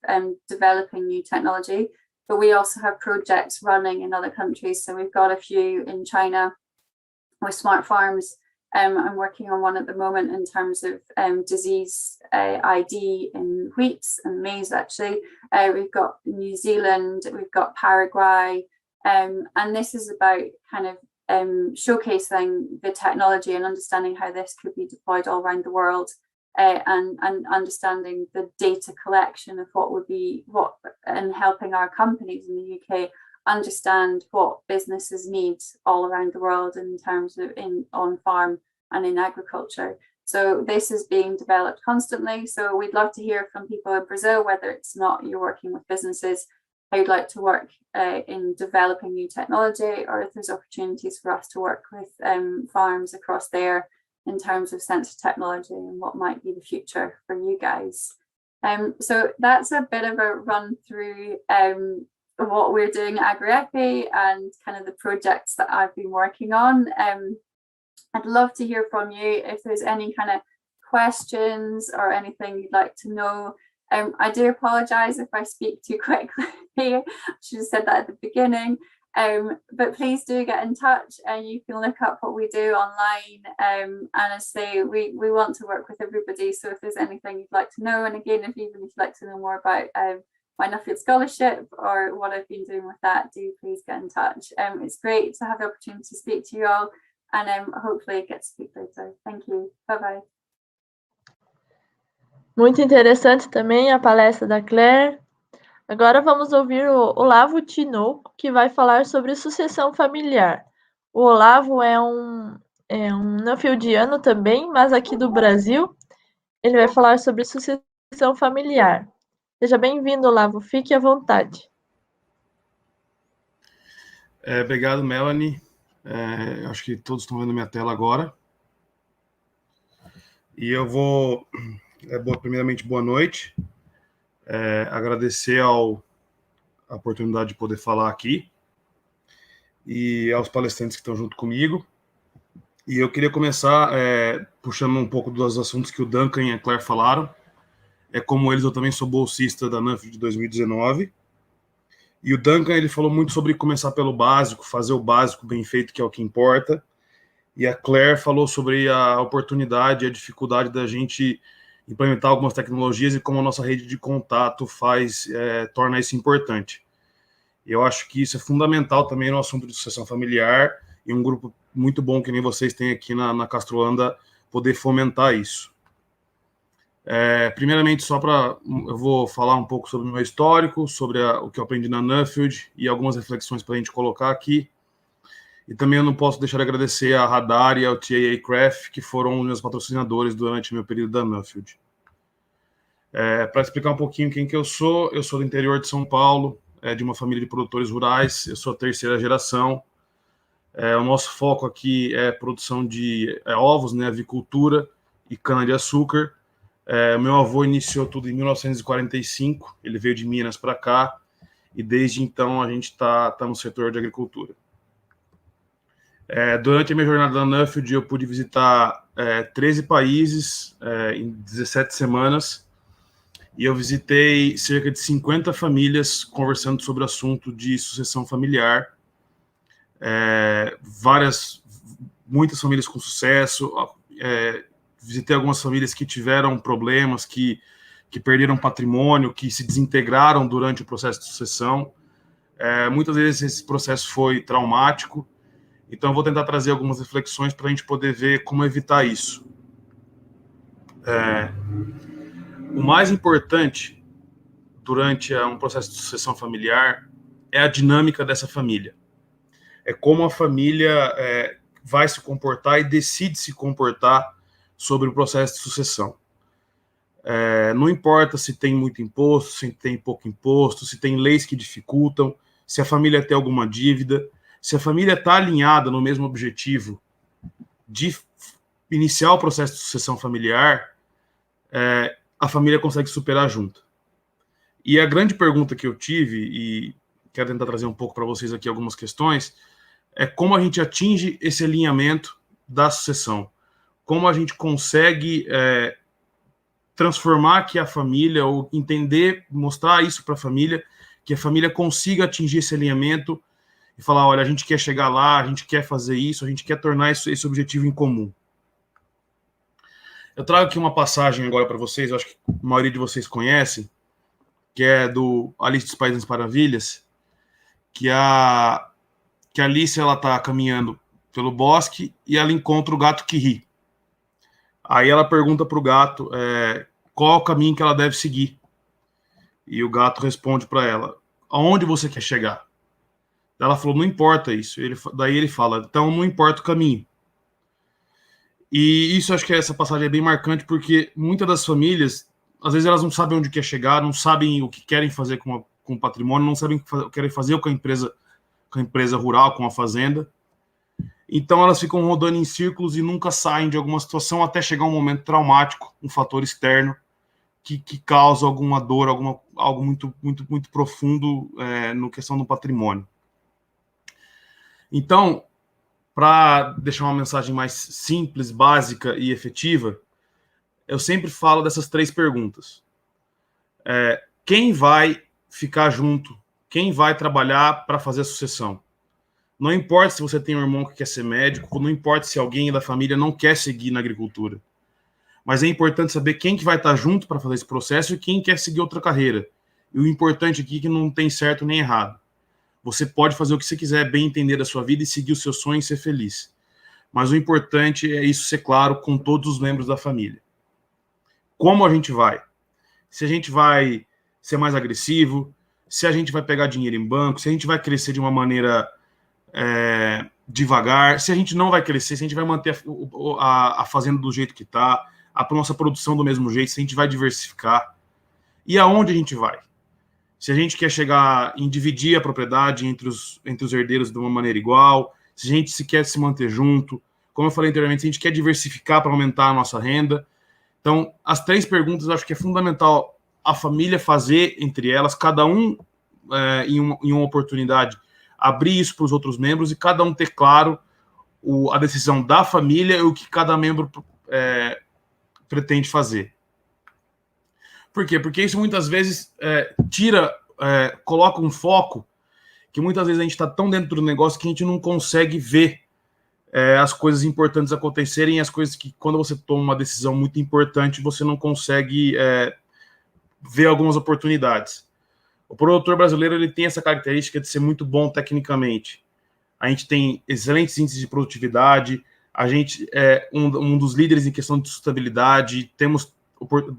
developing new technology, but we also have projects running in other countries. So we've got a few in China with smart farms. I'm working on one at the moment in terms of disease ID in wheat and maize, actually. We've got New Zealand, we've got Paraguay, and this is about kind of showcasing the technology and understanding how this could be deployed all around the world, and understanding the data collection of and helping our companies in the UK understand what businesses need all around the world in terms of on farm and in agriculture. So this is being developed constantly. So we'd love to hear from people in Brazil, whether it's not you're working with businesses who'd like to work in developing new technology, or if there's opportunities for us to work with farms across there in terms of sensor technology and what might be the future for you guys. So that's a bit of a run through what we're doing at AgriEpi and kind of the projects that I've been working on. I'd love to hear from you if there's any kind of questions or anything you'd like to know. I do apologize if I speak too quickly. I should have said that at the beginning. But please do get in touch, and you can look up what we do online. And as I say, we want to work with everybody. So if there's anything you'd like to know, and again, if you'd like to know more about my Nuffield Scholarship or what I've been doing with that, do please get in touch. It's great to have the opportunity to speak to you all, and hopefully get to speak later. Thank you. Bye-bye. Muito interessante também a palestra da Claire. Agora vamos ouvir o Olavo Tinoco, que vai falar sobre sucessão familiar. O Olavo é um Nuffieldiano também, mas aqui do Brasil. Ele vai falar sobre sucessão familiar. Seja bem-vindo, Olavo. Fique à vontade. Obrigado, Melanie. Acho que todos estão vendo minha tela agora. E eu vou... primeiramente, boa noite. Agradecer a oportunidade de poder falar aqui e aos palestrantes que estão junto comigo. E eu queria começar puxando um pouco dos assuntos que o Duncan e a Claire falaram. Como eles, eu também sou bolsista da Nuffield de 2019. E o Duncan, ele falou muito sobre começar pelo básico, fazer o básico bem feito, que é o que importa. E a Claire falou sobre a oportunidade e a dificuldade da gente implementar algumas tecnologias e como a nossa rede de contato torna isso importante. Eu acho que isso é fundamental também no assunto de sucessão familiar, e um grupo muito bom que nem vocês têm aqui na Castruanda poder fomentar isso. Primeiramente, eu vou falar um pouco sobre o meu histórico, sobre o que eu aprendi na Nuffield e algumas reflexões para a gente colocar aqui. E também eu não posso deixar de agradecer a Radar e ao TAA Craft, que foram os meus patrocinadores durante meu período da Nuffield. Para explicar um pouquinho quem que eu sou do interior de São Paulo, de uma família de produtores rurais, eu sou a terceira geração. O nosso foco aqui é produção de ovos, né, avicultura e cana-de-açúcar. Meu avô iniciou tudo em 1945, ele veio de Minas para cá, e desde então a gente está no setor de agricultura. Durante a minha jornada na Nuffield, eu pude visitar 13 países em 17 semanas, e eu visitei cerca de 50 famílias conversando sobre o assunto de sucessão familiar. Muitas famílias com sucesso, visitei algumas famílias que tiveram problemas, que perderam patrimônio, que se desintegraram durante o processo de sucessão. Muitas vezes esse processo foi traumático, então eu vou tentar trazer algumas reflexões para a gente poder ver como evitar isso. O mais importante durante um processo de sucessão familiar é a dinâmica dessa família. É como a família vai se comportar e decide se comportar sobre o processo de sucessão. Não importa se tem muito imposto, se tem pouco imposto, se tem leis que dificultam, se a família tem alguma dívida, se a família está alinhada no mesmo objetivo de iniciar o processo de sucessão familiar, a família consegue superar junto. E a grande pergunta que eu tive, e quero tentar trazer um pouco para vocês aqui algumas questões, é como a gente atinge esse alinhamento da sucessão. Como a gente consegue transformar que a família, ou entender, mostrar isso para a família, que a família consiga atingir esse alinhamento e falar, olha, a gente quer chegar lá, a gente quer fazer isso, a gente quer tornar esse objetivo em comum. Eu trago aqui uma passagem agora para vocês, eu acho que a maioria de vocês conhecem, que é do Alice dos Países das Maravilhas, que a Alice está caminhando pelo bosque e ela encontra o gato que ri. Aí ela pergunta para o gato qual é o caminho que ela deve seguir. E o gato responde para ela, aonde você quer chegar? Ela falou, não importa isso. Daí ele fala, então não importa o caminho. E isso, acho que essa passagem é bem marcante, porque muitas das famílias, às vezes elas não sabem onde quer chegar, não sabem o que querem fazer com o patrimônio, não sabem o que querem fazer com a empresa rural, com a fazenda. Então elas ficam rodando em círculos e nunca saem de alguma situação até chegar um momento traumático, um fator externo, que causa alguma dor, algo muito, muito, muito profundo no questão do patrimônio. Então, para deixar uma mensagem mais simples, básica e efetiva, eu sempre falo dessas 3 perguntas. Quem vai ficar junto? Quem vai trabalhar para fazer a sucessão? Não importa se você tem um irmão que quer ser médico, não importa se alguém da família não quer seguir na agricultura. Mas é importante saber quem que vai estar junto para fazer esse processo e quem quer seguir outra carreira. E o importante aqui é que não tem certo nem errado. Você pode fazer o que você quiser, bem entender da sua vida e seguir o seu sonho e ser feliz. Mas o importante é isso ser claro com todos os membros da família. Como a gente vai? Se a gente vai ser mais agressivo, se a gente vai pegar dinheiro em banco, se a gente vai crescer de uma maneira devagar, se a gente não vai crescer, se a gente vai manter a fazenda do jeito que está, a nossa produção do mesmo jeito, se a gente vai diversificar. E aonde a gente vai? Se a gente quer chegar em dividir a propriedade entre os herdeiros de uma maneira igual, se a gente quer se manter junto, como eu falei anteriormente, se a gente quer diversificar para aumentar a nossa renda. Então, as 3 perguntas eu acho que é fundamental a família fazer entre elas, cada um em uma oportunidade, abrir isso para os outros membros e cada um ter claro a decisão da família e o que cada membro pretende fazer. Por quê? Porque isso muitas vezes coloca um foco que muitas vezes a gente está tão dentro do negócio que a gente não consegue ver as coisas importantes acontecerem, as coisas que, quando você toma uma decisão muito importante, você não consegue ver algumas oportunidades. O produtor brasileiro ele tem essa característica de ser muito bom tecnicamente. A gente tem excelentes índices de produtividade, a gente é um dos líderes em questão de sustentabilidade, temos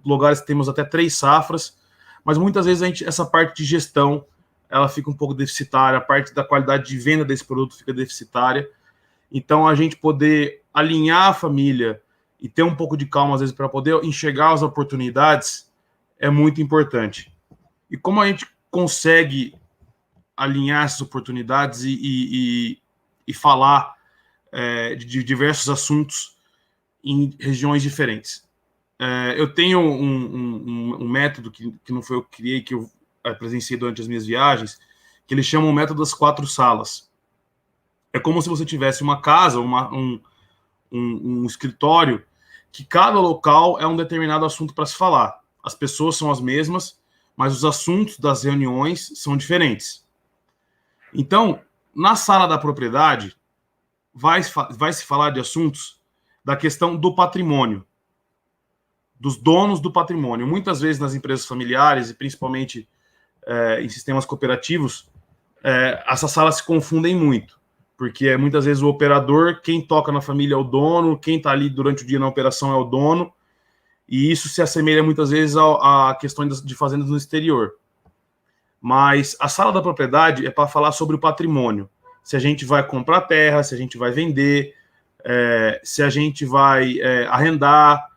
lugares que temos até 3 safras, mas muitas vezes essa parte de gestão ela fica um pouco deficitária, a parte da qualidade de venda desse produto fica deficitária. Então, a gente poder alinhar a família e ter um pouco de calma, às vezes, para poder enxergar as oportunidades é muito importante. E como a gente consegue alinhar essas oportunidades e falar de diversos assuntos em regiões diferentes. Eu tenho um método que não foi eu que criei, que eu presenciei durante as minhas viagens, que eles chamam o método das 4 salas. É como se você tivesse uma casa, um escritório, que cada local é um determinado assunto para se falar. As pessoas são as mesmas, mas os assuntos das reuniões são diferentes. Então, na sala da propriedade, vai se falar de assuntos da questão do patrimônio, dos donos do patrimônio. Muitas vezes nas empresas familiares, e principalmente em sistemas cooperativos, essas salas se confundem muito, porque muitas vezes o operador, quem toca na família é o dono, quem está ali durante o dia na operação é o dono, e isso se assemelha muitas vezes à questão de fazendas no exterior. Mas a sala da propriedade é para falar sobre o patrimônio. Se a gente vai comprar terra, se a gente vai vender, se a gente vai arrendar,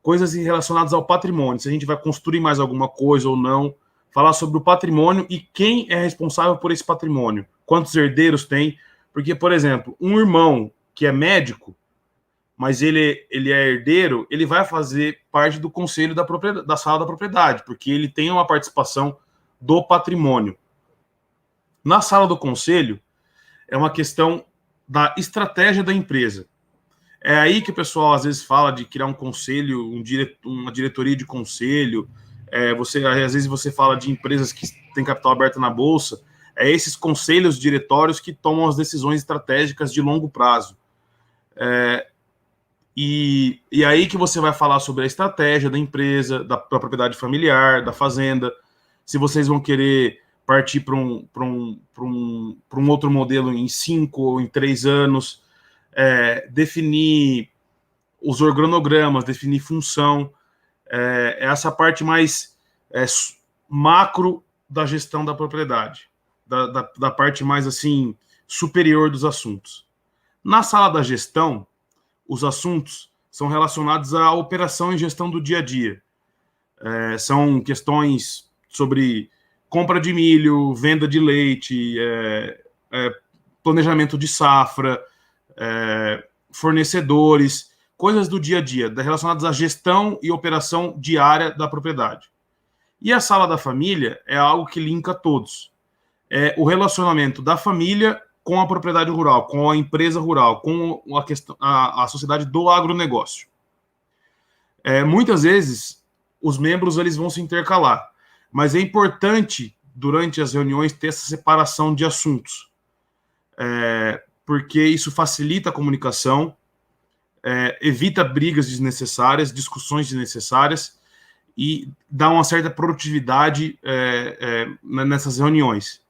coisas relacionadas ao patrimônio, se a gente vai construir mais alguma coisa ou não, falar sobre o patrimônio e quem é responsável por esse patrimônio, quantos herdeiros tem, porque, por exemplo, um irmão que é médico, mas ele é herdeiro, ele vai fazer parte do conselho da sala da propriedade, porque ele tem uma participação do patrimônio. Na sala do conselho, é uma questão da estratégia da empresa. É aí que o pessoal às vezes fala de criar um conselho, uma diretoria de conselho. Às vezes você fala de empresas que têm capital aberto na bolsa. É esses conselhos diretórios que tomam as decisões estratégicas de longo prazo. E aí que você vai falar sobre a estratégia da empresa, da propriedade familiar, da fazenda. Se vocês vão querer partir para um outro modelo em 5 ou em 3 anos, definir os organogramas, definir função, essa parte mais macro da gestão da propriedade, da parte mais assim superior dos assuntos. Na sala da gestão, os assuntos são relacionados à operação e gestão do dia a dia. São questões sobre compra de milho, venda de leite, planejamento de safra, fornecedores, coisas do dia a dia, relacionadas à gestão e operação diária da propriedade. E a sala da família é algo que linka todos. É o relacionamento da família com a propriedade rural, com a empresa rural, com a sociedade do agronegócio. Muitas vezes, os membros eles vão se intercalar, mas é importante, durante as reuniões, ter essa separação de assuntos, porque isso facilita a comunicação, evita brigas desnecessárias, discussões desnecessárias, e dá uma certa produtividade nessas reuniões.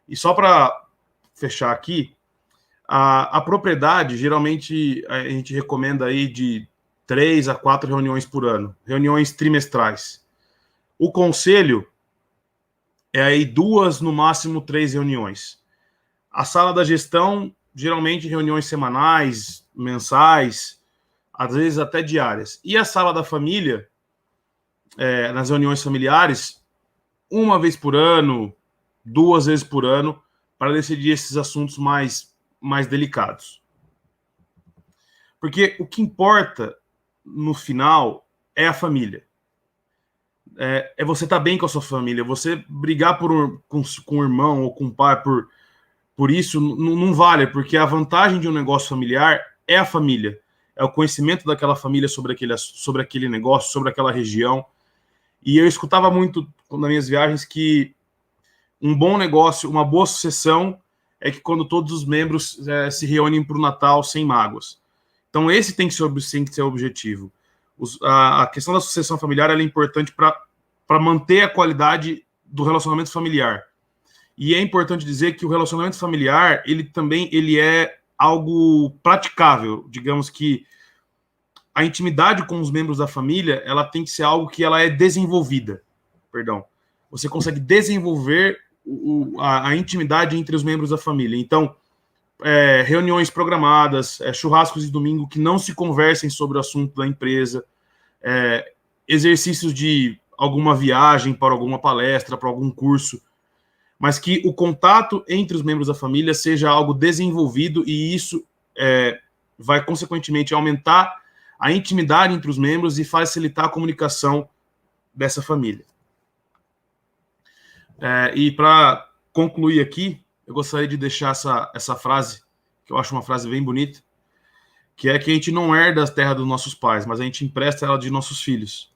E só para fechar aqui, a propriedade, geralmente, a gente recomenda aí de 3 a 4 reuniões por ano, reuniões trimestrais. O conselho é aí 2, no máximo 3 reuniões. A sala da gestão, geralmente reuniões semanais, mensais, às vezes até diárias. E a sala da família, nas reuniões familiares, 1 vez por ano, 2 vezes por ano, para decidir esses assuntos mais delicados. Porque o que importa, no final, é a família. É você estar bem com a sua família. Você brigar com o irmão ou com o pai por isso não vale, porque a vantagem de um negócio familiar é a família. É o conhecimento daquela família sobre aquele negócio, sobre aquela região. E eu escutava muito nas minhas viagens que um bom negócio, uma boa sucessão, é que quando todos os membros se reúnem para o Natal sem mágoas. Então, esse tem que ser o objetivo. A questão da sucessão familiar ela é importante para manter a qualidade do relacionamento familiar. E é importante dizer que o relacionamento familiar, ele é algo praticável. Digamos que a intimidade com os membros da família, ela tem que ser algo que ela é desenvolvida. Perdão. Você consegue desenvolver a intimidade entre os membros da família. Então, reuniões programadas, churrascos de domingo que não se conversem sobre o assunto da empresa, exercícios de alguma viagem para alguma palestra, para algum curso, mas que o contato entre os membros da família seja algo desenvolvido e isso vai, consequentemente, aumentar a intimidade entre os membros e facilitar a comunicação dessa família. E para concluir aqui, eu gostaria de deixar essa frase, que eu acho uma frase bem bonita, que é que a gente não herda a terra dos nossos pais, mas a gente empresta ela de nossos filhos,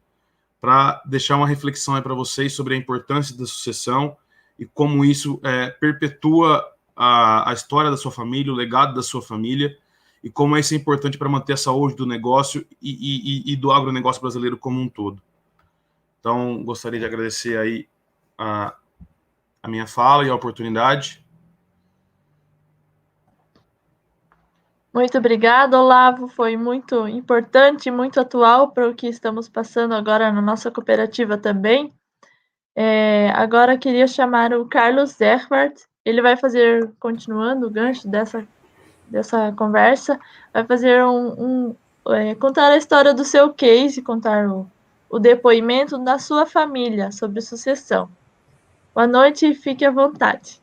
para deixar uma reflexão aí para vocês sobre a importância da sucessão e como isso perpetua a história da sua família, o legado da sua família, e como isso é importante para manter a saúde do negócio e do agronegócio brasileiro como um todo. Então, gostaria de agradecer aí a minha fala e a oportunidade. Muito obrigada, Olavo. Foi muito importante, muito atual para o que estamos passando agora na nossa cooperativa também. Agora queria chamar o Carlos Zerwart. Ele vai fazer, continuando o gancho dessa conversa, vai fazer contar a história do seu case, contar o depoimento da sua família sobre sucessão. Boa noite e fique à vontade.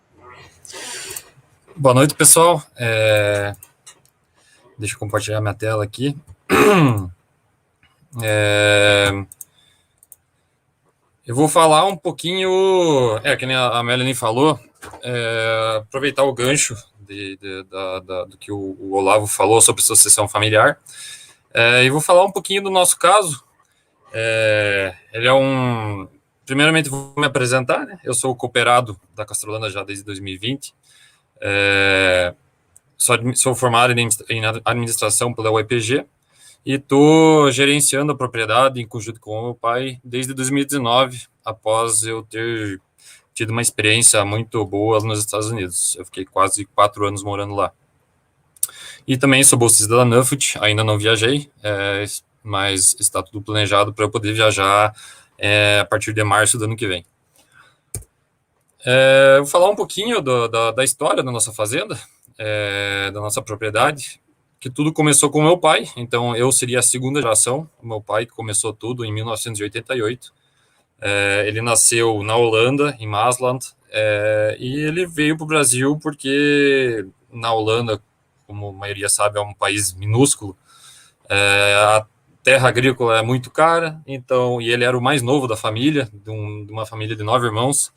Boa noite, pessoal. Deixa eu compartilhar minha tela aqui. Eu vou falar um pouquinho, que nem a Melanie falou, aproveitar o gancho do que o Olavo falou sobre sucessão familiar, e vou falar um pouquinho do nosso caso. Ele primeiramente, vou me apresentar, né? Eu sou cooperado da Castrolanda já desde 2020, sou formado em administração pela UEPG, e estou gerenciando a propriedade em conjunto com o meu pai desde 2019, após eu ter tido uma experiência muito boa nos Estados Unidos. Eu fiquei quase 4 anos morando lá. E também sou bolsista da NUFT, ainda não viajei, mas está tudo planejado para eu poder viajar a partir de março do ano que vem. Vou falar um pouquinho da história da nossa fazenda, da nossa propriedade, que tudo começou com o meu pai. Então eu seria a segunda geração. O meu pai começou tudo em 1988. Ele nasceu na Holanda, em Maasland, e ele veio para o Brasil porque na Holanda, como a maioria sabe, é um país minúsculo, a terra agrícola é muito cara, então, e ele era o mais novo da família, de uma família de 9 irmãos,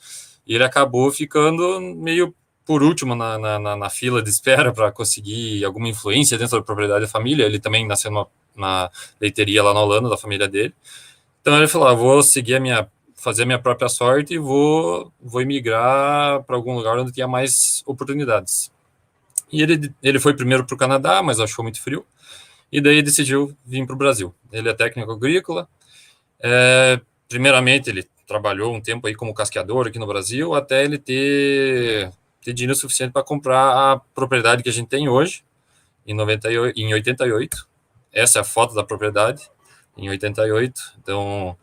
e ele acabou ficando meio por último na fila de espera para conseguir alguma influência dentro da propriedade da família. Ele também nasceu na leiteria lá na Holanda, da família dele. Então ele falou, vou fazer a minha própria sorte e vou emigrar para algum lugar onde tenha mais oportunidades. E ele foi primeiro para o Canadá, mas achou muito frio, e daí decidiu vir para o Brasil. Ele é técnico agrícola. Primeiramente ele trabalhou um tempo aí como casqueador aqui no Brasil, até ele ter dinheiro suficiente para comprar a propriedade que a gente tem hoje, em 88. Essa é a foto da propriedade, em 88. Então,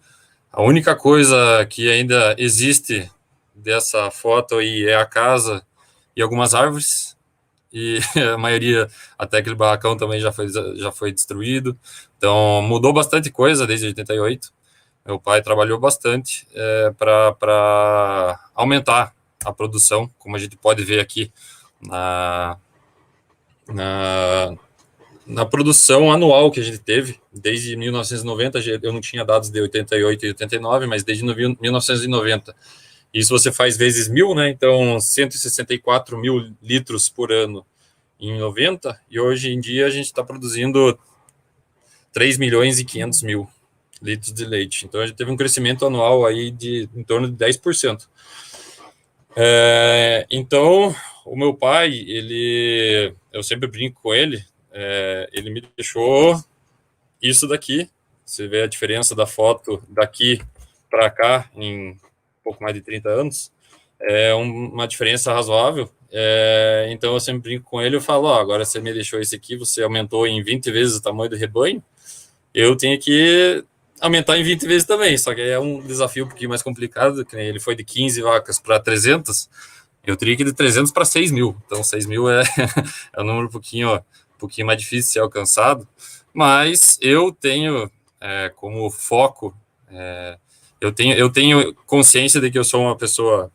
a única coisa que ainda existe dessa foto aí é a casa e algumas árvores, e a maioria, até aquele barracão também já foi destruído. Então, mudou bastante coisa desde 88. Meu pai trabalhou bastante para aumentar a produção, como a gente pode ver aqui na produção anual que a gente teve, desde 1990, eu não tinha dados de 88 e 89, mas desde 1990. Isso você faz vezes 1.000, né? Então, 164 mil litros por ano em 90, e hoje em dia a gente está produzindo 3 milhões e 500 mil litros de leite. Então, a gente teve um crescimento anual aí de em torno de 10%. Então, o meu pai, eu sempre brinco com ele, ele me deixou isso daqui. Você vê a diferença da foto daqui para cá em pouco mais de 30 anos. É uma diferença razoável. Então, eu sempre brinco com ele, eu falo, agora você me deixou esse aqui, você aumentou em 20 vezes o tamanho do rebanho, eu tenho que aumentar em 20 vezes também, só que é um desafio um pouquinho mais complicado, que nem ele foi de 15 vacas para 300, eu teria que ir de 300 para 6 mil, então 6 mil é um número um pouquinho mais difícil de ser alcançado, mas eu tenho como foco, eu tenho consciência de que eu sou uma pessoa,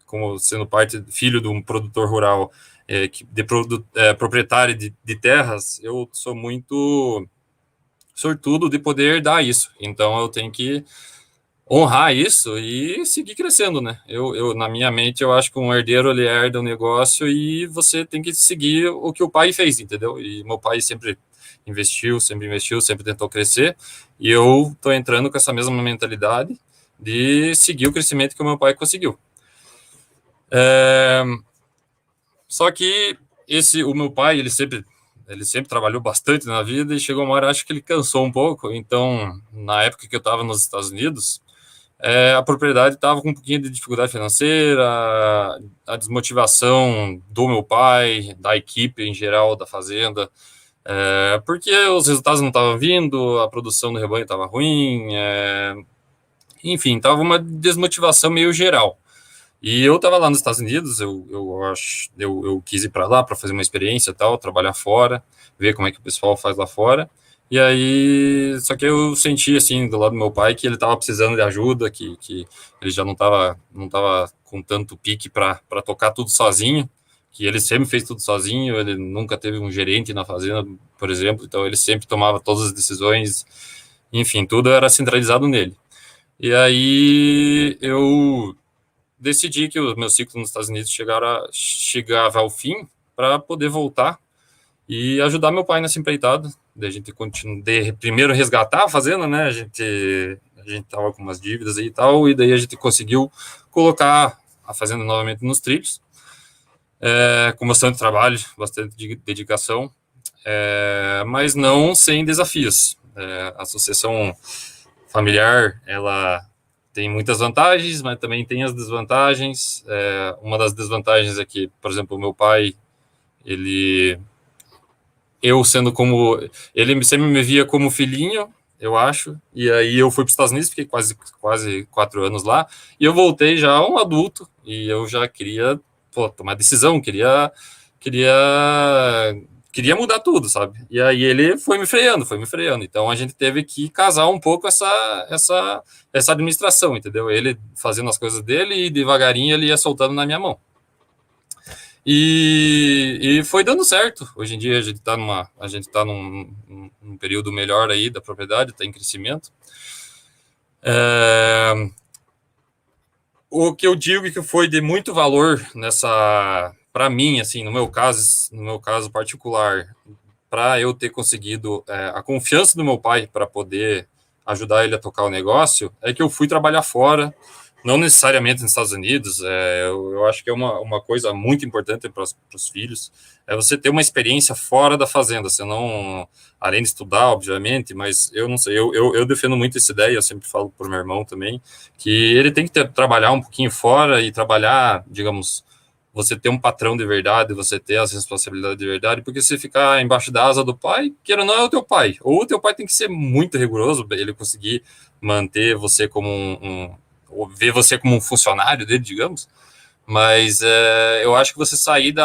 como sendo filho de um produtor rural, proprietário de terras, eu sou muito sortudo de poder dar isso. Então eu tenho que honrar isso e seguir crescendo, né? Na minha mente, eu acho que um herdeiro, ele herda um negócio e você tem que seguir o que o pai fez, entendeu? E meu pai sempre investiu, sempre tentou crescer, e eu tô entrando com essa mesma mentalidade de seguir o crescimento que o meu pai conseguiu. Só que o meu pai, ele sempre trabalhou bastante na vida e chegou uma hora, acho que ele cansou um pouco. Então, na época que eu estava nos Estados Unidos, a propriedade estava com um pouquinho de dificuldade financeira, a desmotivação do meu pai, da equipe em geral, da fazenda, porque os resultados não estavam vindo, a produção do rebanho estava ruim, enfim, estava uma desmotivação meio geral. E eu estava lá nos Estados Unidos, eu quis ir para lá para fazer uma experiência e tal, trabalhar fora, ver como é que o pessoal faz lá fora. E aí, só que eu senti, assim, do lado do meu pai, que ele estava precisando de ajuda, que ele já não tava com tanto pique para tocar tudo sozinho, que ele sempre fez tudo sozinho, ele nunca teve um gerente na fazenda, por exemplo, então ele sempre tomava todas as decisões, enfim, tudo era centralizado nele. E aí eu decidi que o meu ciclo nos Estados Unidos chegava ao fim para poder voltar e ajudar meu pai nessa empreitada. Daí a gente primeiro resgatar a fazenda, né? A gente tava com umas dívidas aí e tal, e daí a gente conseguiu colocar a fazenda novamente nos trilhos, com bastante trabalho, bastante dedicação, mas não sem desafios. A sucessão familiar, ela tem muitas vantagens, mas também tem as desvantagens. Uma das desvantagens é que, por exemplo, o meu pai, ele sempre me via como filhinho, eu acho, e aí eu fui para os Estados Unidos, fiquei quase 4 anos lá, e eu voltei já um adulto, e eu já queria tomar decisão, queria mudar tudo, sabe? E aí ele foi me freando. Então a gente teve que casar um pouco essa administração, entendeu? Ele fazendo as coisas dele e devagarinho ele ia soltando na minha mão. E foi dando certo. Hoje em dia a gente está num período melhor aí da propriedade, está em crescimento. O que eu digo que foi de muito valor para mim, assim, no meu caso particular, para eu ter conseguido a confiança do meu pai para poder ajudar ele a tocar o negócio, é que eu fui trabalhar fora, não necessariamente nos Estados Unidos. Eu acho que é uma coisa muito importante para os filhos, é você ter uma experiência fora da fazenda, você não, além de estudar, obviamente, mas eu não sei, eu defendo muito essa ideia, eu sempre falo para o meu irmão também, que ele tem que trabalhar um pouquinho fora e trabalhar, digamos, você ter um patrão de verdade, você ter as responsabilidades de verdade, porque se ficar embaixo da asa do pai, queira ou não, é o teu pai. Ou o teu pai tem que ser muito rigoroso, ele conseguir manter você como ou ver você como um funcionário dele, digamos, mas eu acho que você sair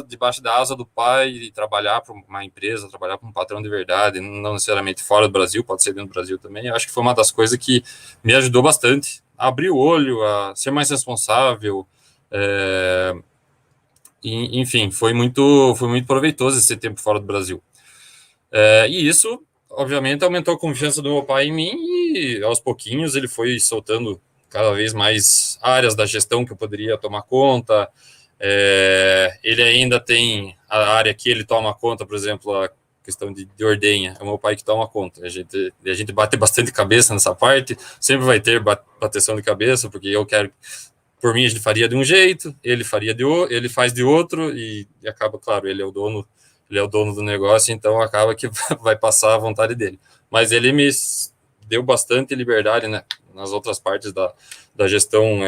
debaixo da asa do pai e trabalhar para uma empresa, trabalhar para um patrão de verdade, não necessariamente fora do Brasil, pode ser dentro do Brasil também, eu acho que foi uma das coisas que me ajudou bastante a abrir o olho, a ser mais responsável, enfim, foi muito proveitoso esse tempo fora do Brasil. E isso, obviamente, aumentou a confiança do meu pai em mim e, aos pouquinhos, ele foi soltando cada vez mais áreas da gestão que eu poderia tomar conta. Ele ainda tem a área que ele toma conta, por exemplo, a questão de ordenha, é o meu pai que toma conta. A gente bate bastante cabeça nessa parte, sempre vai ter bateção de cabeça, porque eu quero... Por mim, ele faria de um jeito, ele faz de outro, e acaba, claro, ele é o dono do negócio, então acaba que vai passar a vontade dele. Mas ele me deu bastante liberdade, né, nas outras partes da gestão,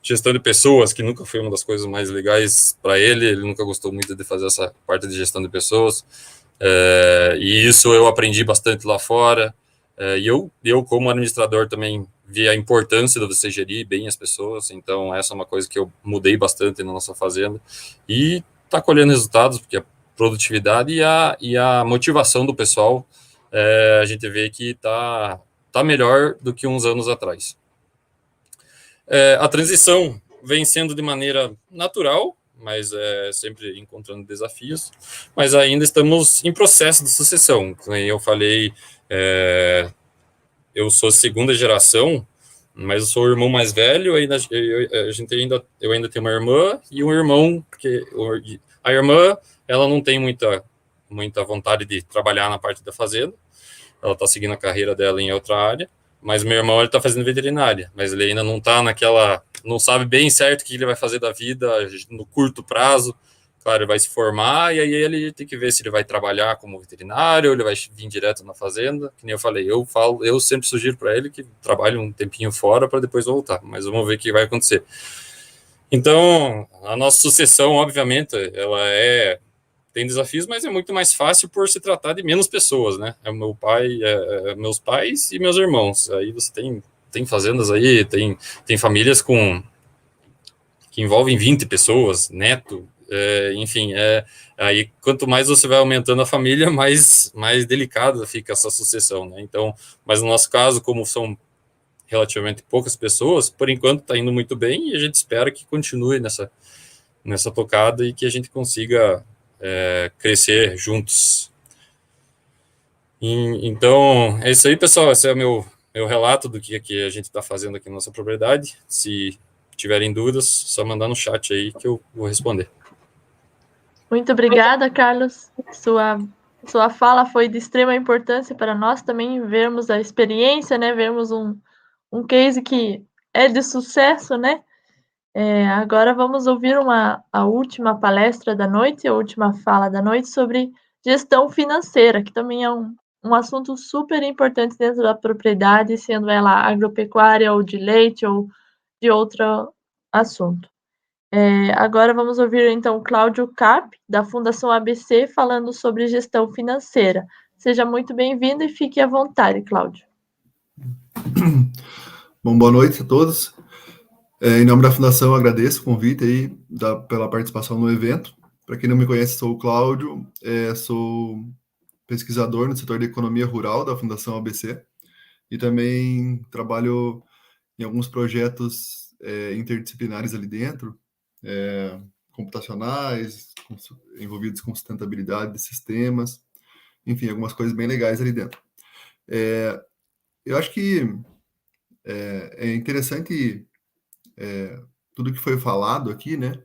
gestão de pessoas, que nunca foi uma das coisas mais legais para ele nunca gostou muito de fazer essa parte de gestão de pessoas, e isso eu aprendi bastante lá fora. E eu, como administrador, também vi a importância de você gerir bem as pessoas, então essa é uma coisa que eu mudei bastante na nossa fazenda, e está colhendo resultados, porque a produtividade e a motivação do pessoal, a gente vê que tá melhor do que uns anos atrás. A transição vem sendo de maneira natural, mas sempre encontrando desafios, mas ainda estamos em processo de sucessão. Como eu falei, eu sou segunda geração, mas eu sou o irmão mais velho, eu ainda tenho uma irmã e um irmão, porque a irmã, ela não tem muita vontade de trabalhar na parte da fazenda, ela está seguindo a carreira dela em outra área, mas meu irmão, ele está fazendo veterinária, mas ele ainda não está não sabe bem certo o que ele vai fazer da vida no curto prazo. Claro, ele vai se formar e aí ele tem que ver se ele vai trabalhar como veterinário ou ele vai vir direto na fazenda. Que nem eu falei, eu sempre sugiro para ele que trabalhe um tempinho fora para depois voltar, mas vamos ver o que vai acontecer. Então, a nossa sucessão, obviamente, ela tem desafios, mas é muito mais fácil por se tratar de menos pessoas, né? É meu pai, meus pais e meus irmãos. Aí você tem fazendas aí, tem famílias que envolvem 20 pessoas, neto, enfim, aí quanto mais você vai aumentando a família, mais delicada fica essa sucessão, né? Então, mas no nosso caso, como são relativamente poucas pessoas, por enquanto está indo muito bem e a gente espera que continue nessa tocada e que a gente consiga crescer juntos. Então, é isso aí, pessoal. Esse é o meu relato do que a gente está fazendo aqui na nossa propriedade. Se tiverem dúvidas, só mandar no chat aí que eu vou responder. Muito obrigada, Carlos. Sua fala foi de extrema importância para nós também vermos a experiência, né? Vermos um case que é de sucesso, né? Agora vamos ouvir a última palestra da noite, a última fala da noite sobre gestão financeira, que também é um assunto super importante dentro da propriedade, sendo ela agropecuária ou de leite ou de outro assunto. Agora vamos ouvir então o Cláudio Cap, da Fundação ABC, falando sobre gestão financeira. Seja muito bem-vindo e fique à vontade, Cláudio. Bom, boa noite a todos. Em nome da Fundação, agradeço o convite aí pela participação no evento. Para quem não me conhece, sou o Cláudio, sou pesquisador no setor de economia rural da Fundação ABC e também trabalho em alguns projetos interdisciplinares ali dentro, computacionais, envolvidos com sustentabilidade de sistemas, enfim, algumas coisas bem legais ali dentro. Eu acho que é interessante tudo que foi falado aqui, né?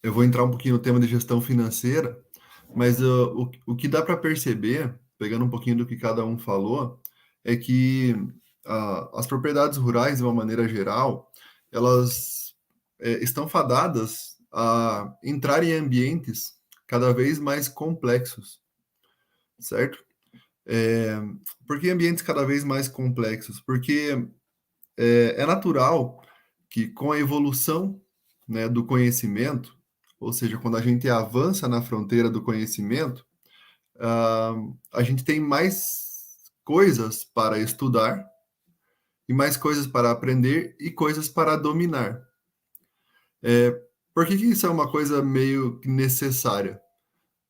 Eu vou entrar um pouquinho no tema de gestão financeira, mas o que dá para perceber, pegando um pouquinho do que cada um falou, é que as propriedades rurais, de uma maneira geral, elas estão fadadas a entrar em ambientes cada vez mais complexos, certo? Por que ambientes cada vez mais complexos? Porque é natural que com a evolução, né, do conhecimento, ou seja, quando a gente avança na fronteira do conhecimento, a gente tem mais coisas para estudar e mais coisas para aprender e coisas para dominar. Por que isso é uma coisa meio que necessária?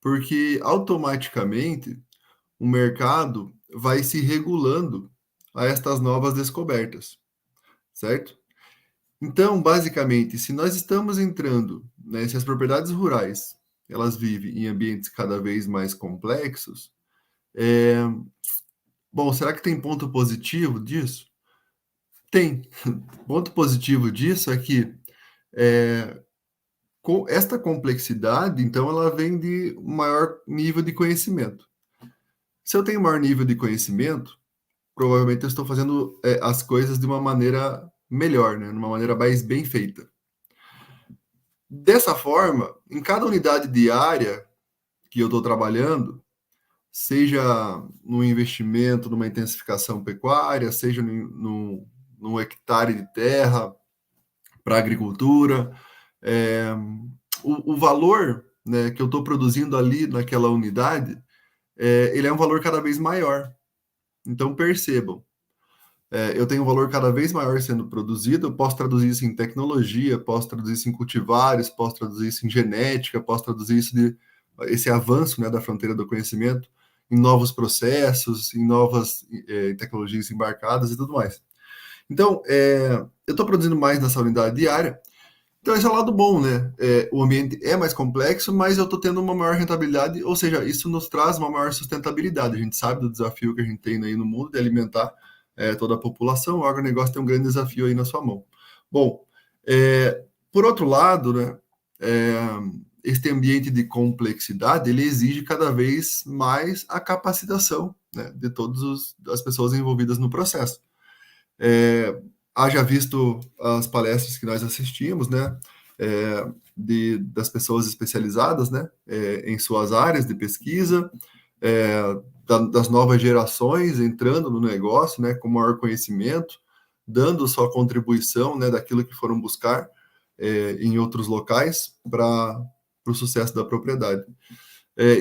Porque automaticamente o mercado vai se regulando a estas novas descobertas, certo? Então, basicamente, se nós estamos entrando, né, se as propriedades rurais elas vivem em ambientes cada vez mais complexos, bom, será que tem ponto positivo disso? Tem. Ponto positivo disso é que com esta complexidade, então, ela vem de um maior nível de conhecimento. Se eu tenho maior nível de conhecimento, provavelmente eu estou fazendo as coisas de uma maneira melhor, né? De uma maneira mais bem feita. Dessa forma, em cada unidade diária que eu estou trabalhando, seja no investimento, numa intensificação pecuária, seja num hectare de terra para agricultura, o valor, né, que eu estou produzindo ali naquela unidade, ele é um valor cada vez maior. Então, percebam, eu tenho um valor cada vez maior sendo produzido, eu posso traduzir isso em tecnologia, posso traduzir isso em cultivares, posso traduzir isso em genética, posso traduzir isso esse avanço, né, da fronteira do conhecimento em novos processos, em novas tecnologias embarcadas e tudo mais. Então, eu estou produzindo mais nessa unidade diária, então esse é o lado bom, né? O ambiente é mais complexo, mas eu estou tendo uma maior rentabilidade, ou seja, isso nos traz uma maior sustentabilidade. A gente sabe do desafio que a gente tem aí no mundo de alimentar toda a população. O agronegócio tem um grande desafio aí na sua mão. Bom, por outro lado, né, este ambiente de complexidade, ele exige cada vez mais a capacitação, né, de todas as pessoas envolvidas no processo. Haja visto as palestras que nós assistimos, né, das pessoas especializadas, né, em suas áreas de pesquisa, das novas gerações entrando no negócio, né, com maior conhecimento, dando sua contribuição, né, daquilo que foram buscar em outros locais para o sucesso da propriedade.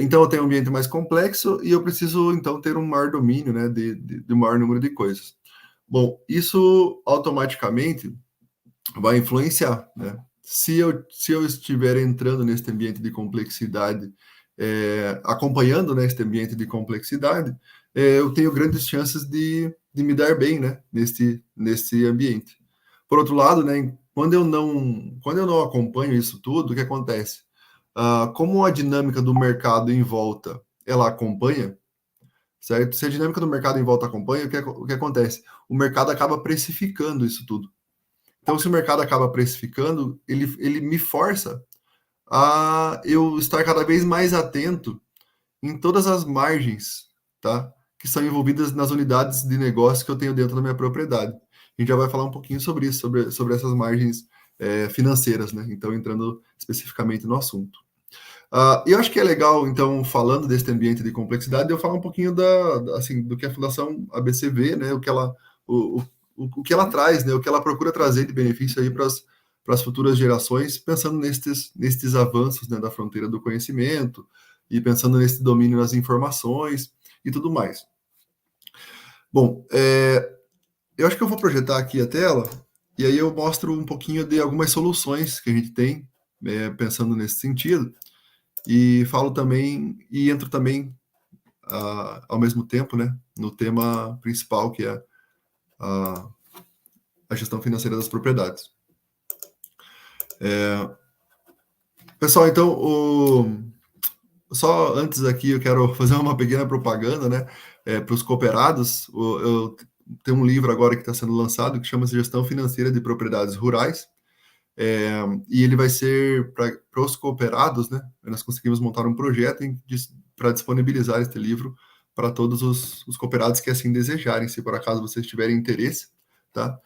Então, eu tenho um ambiente mais complexo e eu preciso, então, ter um maior domínio, né, de um maior número de coisas. Bom, isso automaticamente vai influenciar, né? Se eu estiver entrando nesse ambiente de complexidade, acompanhando, né, este ambiente de complexidade, eu tenho grandes chances de me dar bem, né, nesse ambiente. Por outro lado, né, quando eu não acompanho isso tudo, o que acontece? Como a dinâmica do mercado em volta, ela acompanha, certo? Se a dinâmica do mercado em volta acompanha, o que acontece? O mercado acaba precificando isso tudo. Então, se o mercado acaba precificando, ele me força a eu estar cada vez mais atento em todas as margens, tá? Que são envolvidas nas unidades de negócio que eu tenho dentro da minha propriedade. A gente já vai falar um pouquinho sobre isso, sobre essas margens financeiras, né? Então, entrando especificamente no assunto. Eu acho que é legal, então, falando desse ambiente de complexidade, eu falar um pouquinho assim, do que a Fundação ABC vê, né? O que ela traz, né? O que ela procura trazer de benefício aí para as futuras gerações, pensando nestes avanços, né, da fronteira do conhecimento e pensando nesse domínio das informações e tudo mais. Bom, eu acho que eu vou projetar aqui a tela e aí eu mostro um pouquinho de algumas soluções que a gente tem, pensando nesse sentido. E falo também, e entro também ao mesmo tempo, né, no tema principal, que é a gestão financeira das propriedades. Pessoal, então, só antes aqui eu quero fazer uma pequena propaganda, né, para os cooperados. Eu tenho um livro agora que está sendo lançado que chama-se Gestão Financeira de Propriedades Rurais. E ele vai ser para os cooperados, né? Nós conseguimos montar um projeto para disponibilizar este livro para todos os cooperados que assim desejarem, se por acaso vocês tiverem interesse, tá?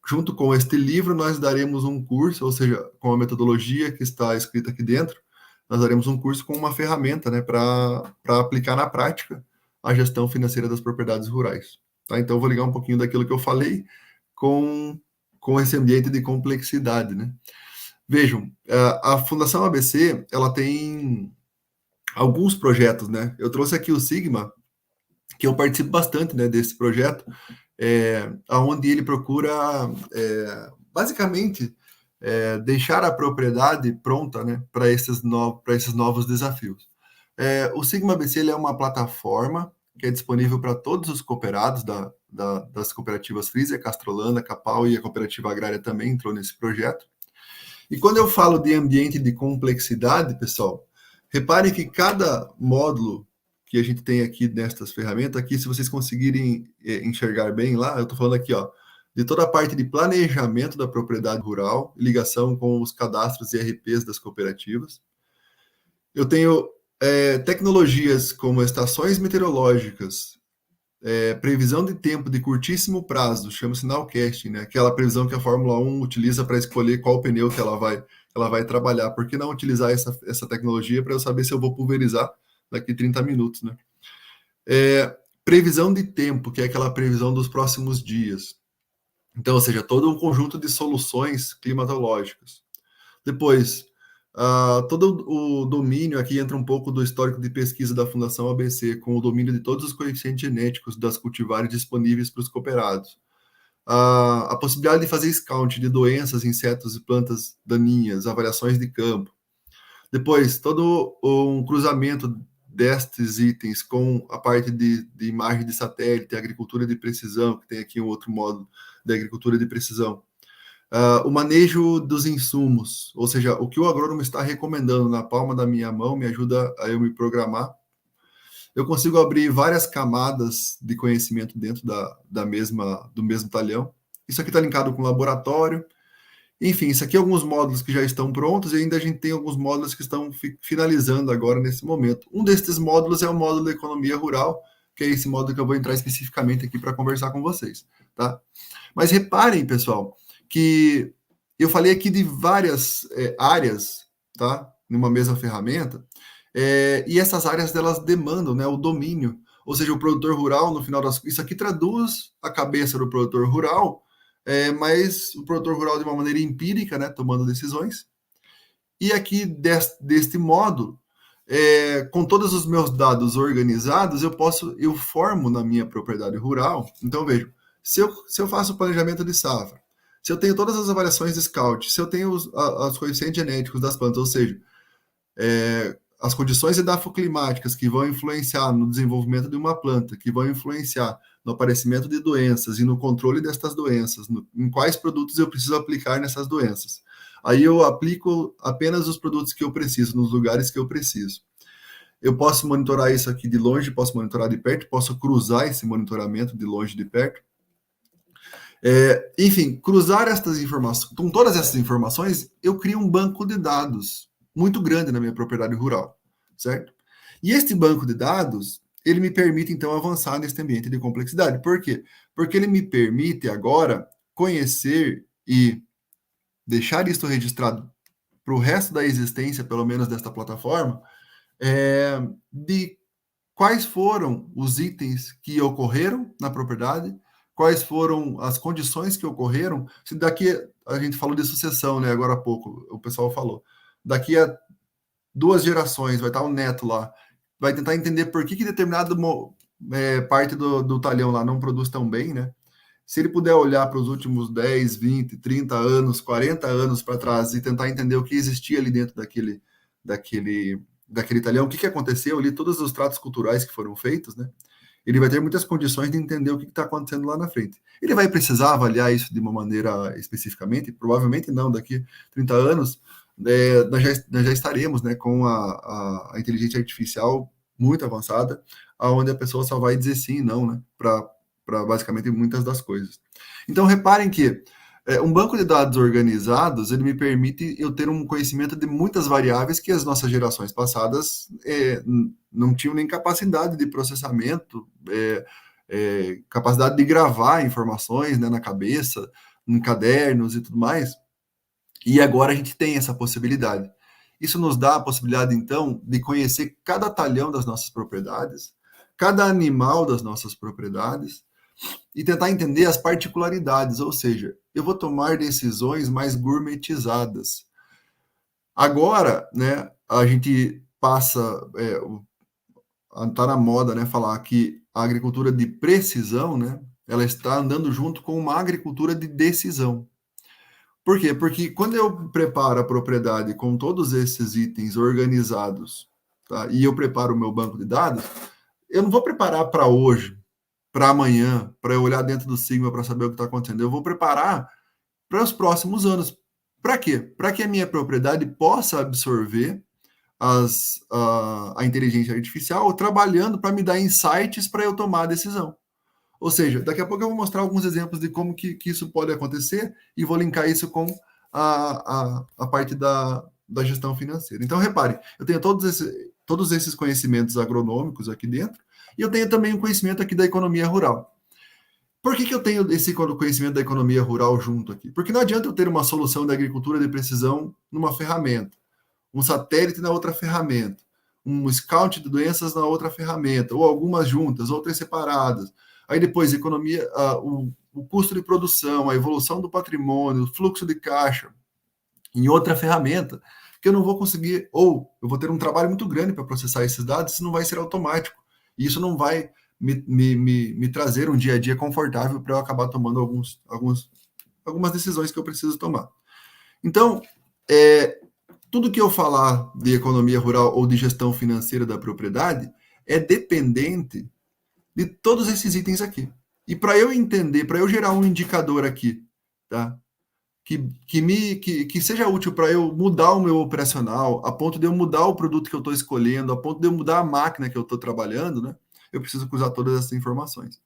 Junto com este livro, nós daremos um curso, ou seja, com a metodologia que está escrita aqui dentro, nós daremos um curso com uma ferramenta, né, para aplicar na prática a gestão financeira das propriedades rurais, tá? Então, eu vou ligar um pouquinho daquilo que eu falei com esse ambiente de complexidade, né? Vejam, a Fundação ABC, ela tem alguns projetos, né? Eu trouxe aqui o Sigma, que eu participo bastante, né, desse projeto, onde ele procura, basicamente, deixar a propriedade pronta, né, para esses novos desafios. O Sigma ABC ele é uma plataforma que é disponível para todos os cooperados das cooperativas Freezer, Castrolana, Capal e a cooperativa agrária também entrou nesse projeto. E quando eu falo de ambiente de complexidade, pessoal, reparem que cada módulo que a gente tem aqui nestas ferramentas, aqui, se vocês conseguirem enxergar bem lá, eu estou falando aqui, ó, de toda a parte de planejamento da propriedade rural, ligação com os cadastros e RPs das cooperativas. Eu tenho tecnologias como estações meteorológicas, previsão de tempo de curtíssimo prazo, chama-se nowcasting, né? Aquela previsão que a Fórmula 1 utiliza para escolher qual pneu que ela vai trabalhar. Por que não utilizar essa tecnologia para eu saber se eu vou pulverizar daqui 30 minutos, né? Previsão de tempo, que é aquela previsão dos próximos dias. Então, ou seja, todo um conjunto de soluções climatológicas. Depois, Todo o domínio, aqui entra um pouco do histórico de pesquisa da Fundação ABC, com o domínio de todos os coeficientes genéticos das cultivares disponíveis para os cooperados. A possibilidade de fazer scout de doenças, insetos e plantas daninhas, avaliações de campo. Depois, todo um cruzamento destes itens com a parte de imagem de satélite, agricultura de precisão, que tem aqui um outro módulo de agricultura de precisão. O manejo dos insumos, ou seja, o que o agrônomo está recomendando na palma da minha mão me ajuda a eu me programar. Eu consigo abrir várias camadas de conhecimento dentro do mesmo talhão. Isso aqui está linkado com o laboratório. Enfim, isso aqui é alguns módulos que já estão prontos e ainda a gente tem alguns módulos que estão finalizando agora nesse momento. Um desses módulos é o módulo da economia rural, que é esse módulo que eu vou entrar especificamente aqui para conversar com vocês, tá? Mas reparem, pessoal, que eu falei aqui de várias áreas, tá? Numa mesma ferramenta, e essas áreas delas demandam, né, o domínio, ou seja, o produtor rural, no final das... Isso aqui traduz a cabeça do produtor rural, mas o produtor rural de uma maneira empírica, né, tomando decisões. E aqui, deste modo, com todos os meus dados organizados, eu formo na minha propriedade rural. Então, vejo, se eu faço o planejamento de safra, se eu tenho todas as avaliações de scout, se eu tenho os coeficientes genéticos das plantas, ou seja, as condições edafoclimáticas que vão influenciar no desenvolvimento de uma planta, que vão influenciar no aparecimento de doenças e no controle destas doenças, em quais produtos eu preciso aplicar nessas doenças. Aí eu aplico apenas os produtos que eu preciso, nos lugares que eu preciso. Eu posso monitorar isso aqui de longe, posso monitorar de perto, posso cruzar esse monitoramento de longe e de perto. Enfim, cruzar estas informações, com todas essas informações, eu crio um banco de dados muito grande na minha propriedade rural, certo? E este banco de dados, ele me permite, então, avançar nesse ambiente de complexidade. Por quê? Porque ele me permite, agora, conhecer e deixar isso registrado para o resto da existência, pelo menos desta plataforma, de quais foram os itens que ocorreram na propriedade, quais foram as condições que ocorreram. Se daqui, a gente falou de sucessão, né? Agora há pouco, o pessoal falou. Daqui a 2 gerações, vai estar o neto lá, vai tentar entender por que determinada parte do talhão lá não produz tão bem, né? Se ele puder olhar para os últimos 10, 20, 30 anos, 40 anos para trás e tentar entender o que existia ali dentro daquele talhão, o que aconteceu ali, todos os tratos culturais que foram feitos, né? Ele vai ter muitas condições de entender o que está acontecendo lá na frente. Ele vai precisar avaliar isso de uma maneira especificamente? Provavelmente não. Daqui a 30 anos, nós já estaremos, né, com a inteligência artificial muito avançada, onde a pessoa só vai dizer sim e não, né, para basicamente muitas das coisas. Então, reparem que um banco de dados organizados, ele me permite eu ter um conhecimento de muitas variáveis que as nossas gerações passadas não tinham nem capacidade de processamento, capacidade de gravar informações, né, na cabeça, em cadernos e tudo mais. E agora a gente tem essa possibilidade. Isso nos dá a possibilidade, então, de conhecer cada talhão das nossas propriedades, cada animal das nossas propriedades, e tentar entender as particularidades, ou seja, eu vou tomar decisões mais gourmetizadas. Agora, né, a gente passa, tá na moda, né, falar que a agricultura de precisão, né, ela está andando junto com uma agricultura de decisão. Por quê? Porque quando eu preparo a propriedade com todos esses itens organizados, tá, e eu preparo o meu banco de dados, eu não vou preparar para hoje, para amanhã, para eu olhar dentro do Sigma para saber o que está acontecendo. Eu vou preparar para os próximos anos. Para quê? Para que a minha propriedade possa absorver a inteligência artificial trabalhando para me dar insights para eu tomar a decisão. Ou seja, daqui a pouco eu vou mostrar alguns exemplos de como que isso pode acontecer e vou linkar isso com a parte da gestão financeira. Então, repare, eu tenho todos esses conhecimentos agronômicos aqui dentro e eu tenho também um conhecimento aqui da economia rural. Por que eu tenho esse conhecimento da economia rural junto aqui? Porque não adianta eu ter uma solução da agricultura de precisão numa ferramenta, um satélite na outra ferramenta, um scout de doenças na outra ferramenta, ou algumas juntas, outras separadas. Aí depois, economia, o custo de produção, a evolução do patrimônio, o fluxo de caixa, em outra ferramenta, que eu não vou conseguir, ou eu vou ter um trabalho muito grande para processar esses dados, isso não vai ser automático. E isso não vai me trazer um dia a dia confortável para eu acabar tomando algumas decisões que eu preciso tomar. Então, tudo que eu falar de economia rural ou de gestão financeira da propriedade é dependente de todos esses itens aqui. E para eu entender, para eu gerar um indicador aqui, tá? Que seja útil para eu mudar o meu operacional, a ponto de eu mudar o produto que eu estou escolhendo, a ponto de eu mudar a máquina que eu estou trabalhando, né? Eu preciso usar todas essas informações.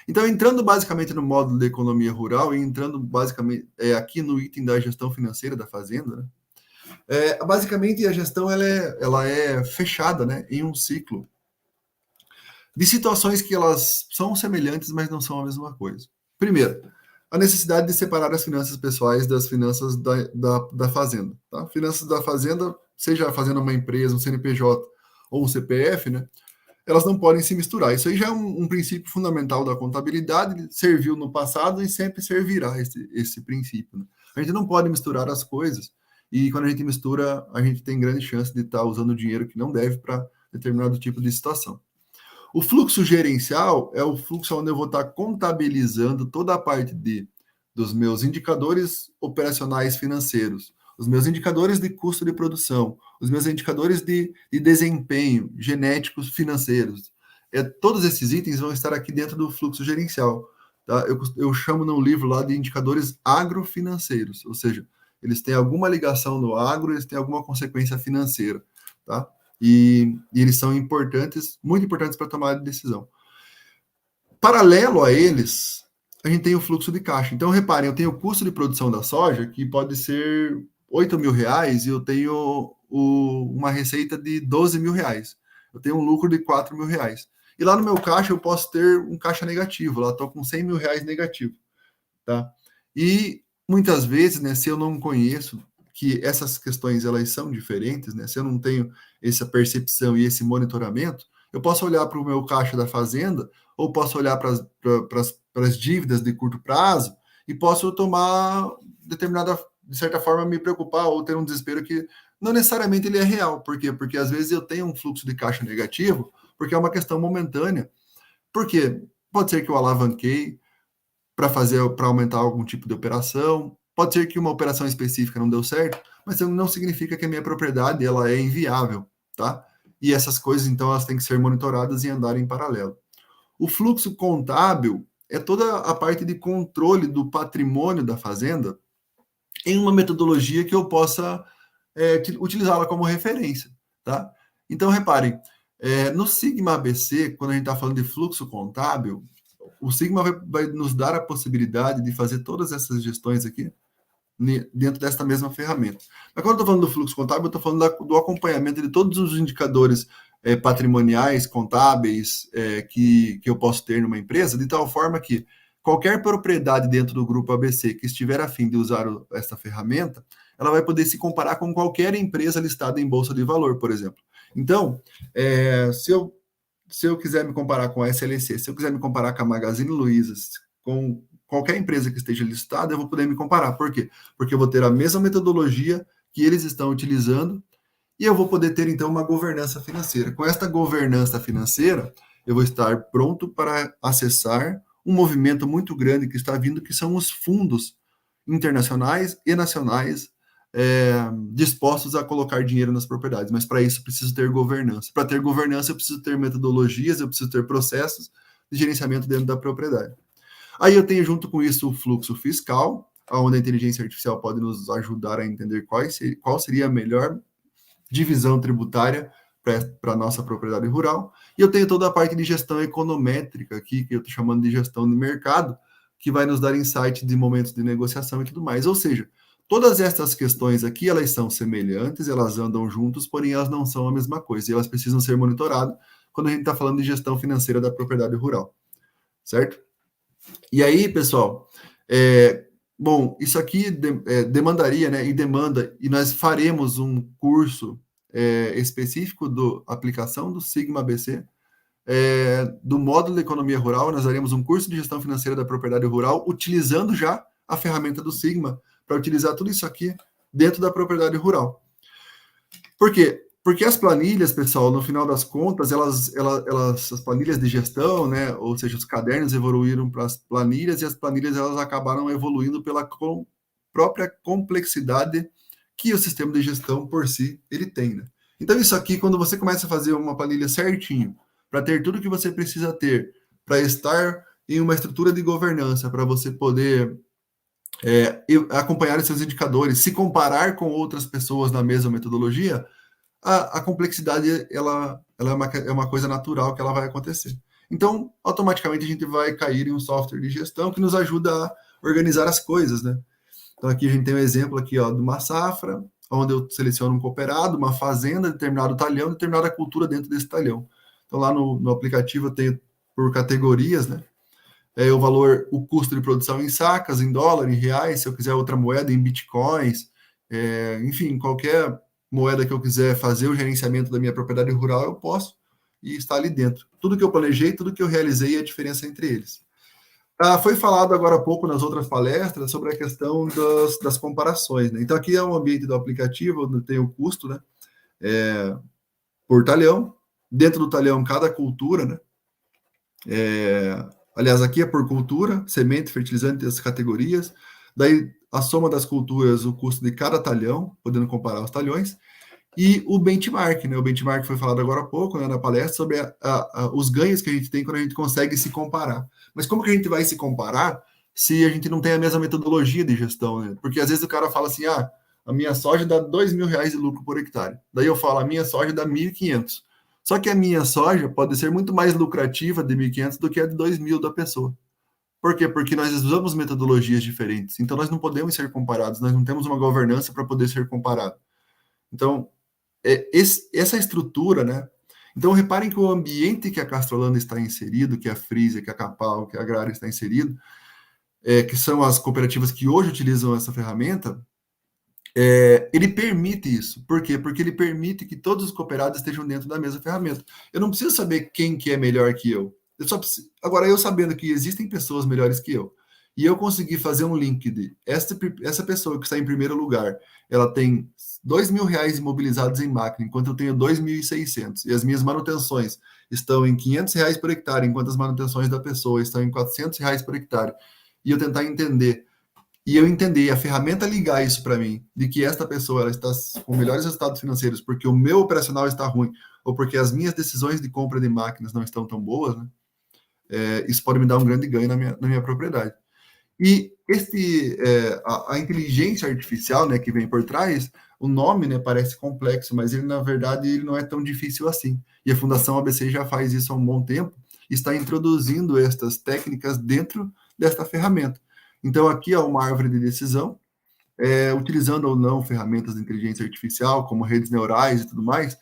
Então, entrando basicamente no módulo de economia rural e entrando basicamente aqui no item da gestão financeira da fazenda, né? Basicamente a gestão ela é fechada, né, em um ciclo de situações que elas são semelhantes, mas não são a mesma coisa. Primeiro, a necessidade de separar as finanças pessoais das finanças da fazenda. Tá? Finanças da fazenda, seja a fazenda uma empresa, um CNPJ ou um CPF, né, elas não podem se misturar. Isso aí já é um princípio fundamental da contabilidade, serviu no passado e sempre servirá esse princípio. Né? A gente não pode misturar as coisas, e quando a gente mistura, a gente tem grande chance de estar usando dinheiro que não deve para determinado tipo de situação. O fluxo gerencial é o fluxo onde eu vou estar contabilizando toda a parte dos meus indicadores operacionais financeiros, os meus indicadores de custo de produção, os meus indicadores de desempenho genéticos financeiros. Todos esses itens vão estar aqui dentro do fluxo gerencial. Tá? Eu chamo no livro lá de indicadores agrofinanceiros, ou seja, eles têm alguma ligação no agro, eles têm alguma consequência financeira. Tá? E eles são importantes, muito importantes para tomar decisão. Paralelo a eles, a gente tem o fluxo de caixa. Então, reparem, eu tenho o custo de produção da soja, que pode ser R$8.000, e eu tenho uma receita de R$12.000. Eu tenho um lucro de R$4.000. E lá no meu caixa, eu posso ter um caixa negativo. Lá estou com R$100.000 negativo. Tá? E, muitas vezes, né, se eu não conheço que essas questões elas são diferentes, né? Se eu não tenho essa percepção e esse monitoramento, eu posso olhar para o meu caixa da fazenda, ou posso olhar para as dívidas de curto prazo e posso tomar determinada, de certa forma, me preocupar ou ter um desespero que não necessariamente ele é real. Por quê? Porque às vezes eu tenho um fluxo de caixa negativo, porque é uma questão momentânea. Por quê? Pode ser que eu alavanquei para aumentar algum tipo de operação. Pode ser que uma operação específica não deu certo, mas não significa que a minha propriedade ela é inviável, tá? E essas coisas, então, elas têm que ser monitoradas e andar em paralelo. O fluxo contábil é toda a parte de controle do patrimônio da fazenda em uma metodologia que eu possa utilizá-la como referência, tá? Então, reparem, no Sigma ABC, quando a gente está falando de fluxo contábil, o Sigma vai nos dar a possibilidade de fazer todas essas gestões aqui dentro desta mesma ferramenta. Mas quando eu estou falando do fluxo contábil, eu estou falando do acompanhamento de todos os indicadores patrimoniais, contábeis, que eu posso ter numa empresa, de tal forma que qualquer propriedade dentro do grupo ABC que estiver a fim de usar esta ferramenta, ela vai poder se comparar com qualquer empresa listada em bolsa de valor, por exemplo. Então, se eu quiser me comparar com a SLC, se eu quiser me comparar com a Magazine Luiza, com qualquer empresa que esteja listada, eu vou poder me comparar. Por quê? Porque eu vou ter a mesma metodologia que eles estão utilizando e eu vou poder ter, então, uma governança financeira. Com esta governança financeira, eu vou estar pronto para acessar um movimento muito grande que está vindo, que são os fundos internacionais e nacionais dispostos a colocar dinheiro nas propriedades. Mas para isso, eu preciso ter governança. Para ter governança, eu preciso ter metodologias, eu preciso ter processos de gerenciamento dentro da propriedade. Aí eu tenho junto com isso o fluxo fiscal, onde a inteligência artificial pode nos ajudar a entender qual seria a melhor divisão tributária para a nossa propriedade rural. E eu tenho toda a parte de gestão econométrica aqui, que eu estou chamando de gestão de mercado, que vai nos dar insight de momentos de negociação e tudo mais. Ou seja, todas estas questões aqui, elas são semelhantes, elas andam juntos, porém elas não são a mesma coisa, e elas precisam ser monitoradas quando a gente está falando de gestão financeira da propriedade rural, certo? E aí, pessoal, bom, isso aqui demandaria, né, e demanda, e nós faremos um curso específico da aplicação do Sigma ABC, do módulo de economia rural. Nós daremos um curso de gestão financeira da propriedade rural, utilizando já a ferramenta do Sigma, para utilizar tudo isso aqui dentro da propriedade rural. Por quê? Porque as planilhas, pessoal, no final das contas, as planilhas de gestão, né, ou seja, os cadernos evoluíram para as planilhas e as planilhas elas acabaram evoluindo pela própria complexidade que o sistema de gestão por si ele tem, né? Então isso aqui, quando você começa a fazer uma planilha certinho, para ter tudo que você precisa ter, para estar em uma estrutura de governança, para você poder acompanhar os seus indicadores, se comparar com outras pessoas na mesma metodologia, a complexidade é uma coisa natural que ela vai acontecer. Então, automaticamente a gente vai cair em um software de gestão que nos ajuda a organizar as coisas, né? Então aqui a gente tem um exemplo aqui, ó, de uma safra, onde eu seleciono um cooperado, uma fazenda, determinado talhão, determinada cultura dentro desse talhão. Então lá no aplicativo eu tenho por categorias, né? O valor, o custo de produção em sacas, em dólar, em reais, se eu quiser outra moeda, em bitcoins, enfim, qualquer moeda que eu quiser fazer o gerenciamento da minha propriedade rural, eu posso e está ali dentro. Tudo que eu planejei, tudo que eu realizei e a diferença entre eles. Foi falado agora há pouco nas outras palestras sobre a questão das comparações, né? Então aqui é um ambiente do aplicativo, onde tem o custo, né? Por talhão. Dentro do talhão, cada cultura, né? Aliás, aqui é por cultura, semente, fertilizante, as categorias. Daí, a soma das culturas, o custo de cada talhão, podendo comparar os talhões. E o benchmark, né? O benchmark foi falado agora há pouco, né, na palestra, sobre os ganhos que a gente tem quando a gente consegue se comparar. Mas como que a gente vai se comparar se a gente não tem a mesma metodologia de gestão, né? Porque às vezes o cara fala assim, a minha soja dá R$ 2.000 de lucro por hectare. Daí eu falo, a minha soja dá 1.500. Só que a minha soja pode ser muito mais lucrativa de 1.500 do que a de 2.000 da pessoa. Por quê? Porque nós usamos metodologias diferentes. Então nós não podemos ser comparados, nós não temos uma governança para poder ser comparado. Então, essa estrutura, né? Então, reparem que o ambiente que a Castrolanda está inserido, que a Frisia, que a Capal, que a Agrária está inserido, que são as cooperativas que hoje utilizam essa ferramenta, ele permite isso. Por quê? Porque ele permite que todos os cooperados estejam dentro da mesma ferramenta. Eu não preciso saber quem que é melhor que eu. Agora, eu sabendo que existem pessoas melhores que eu, e eu consegui fazer um link de essa pessoa que está em primeiro lugar, ela tem R$ 2.000 imobilizados em máquina, enquanto eu tenho 2.600. E as minhas manutenções estão em R$ 500 por hectare, enquanto as manutenções da pessoa estão em R$ 400 por hectare. E eu tentar entender, e eu entender, a ferramenta ligar isso para mim, de que esta pessoa ela está com melhores resultados financeiros porque o meu operacional está ruim, ou porque as minhas decisões de compra de máquinas não estão tão boas, né? Isso pode me dar um grande ganho na minha propriedade. E a inteligência artificial, né, que vem por trás, o nome, né, parece complexo, mas ele, na verdade, ele não é tão difícil assim. E a Fundação ABC já faz isso há um bom tempo, está introduzindo estas técnicas dentro desta ferramenta. Então, aqui é uma árvore de decisão, utilizando ou não ferramentas de inteligência artificial, como redes neurais e tudo mais,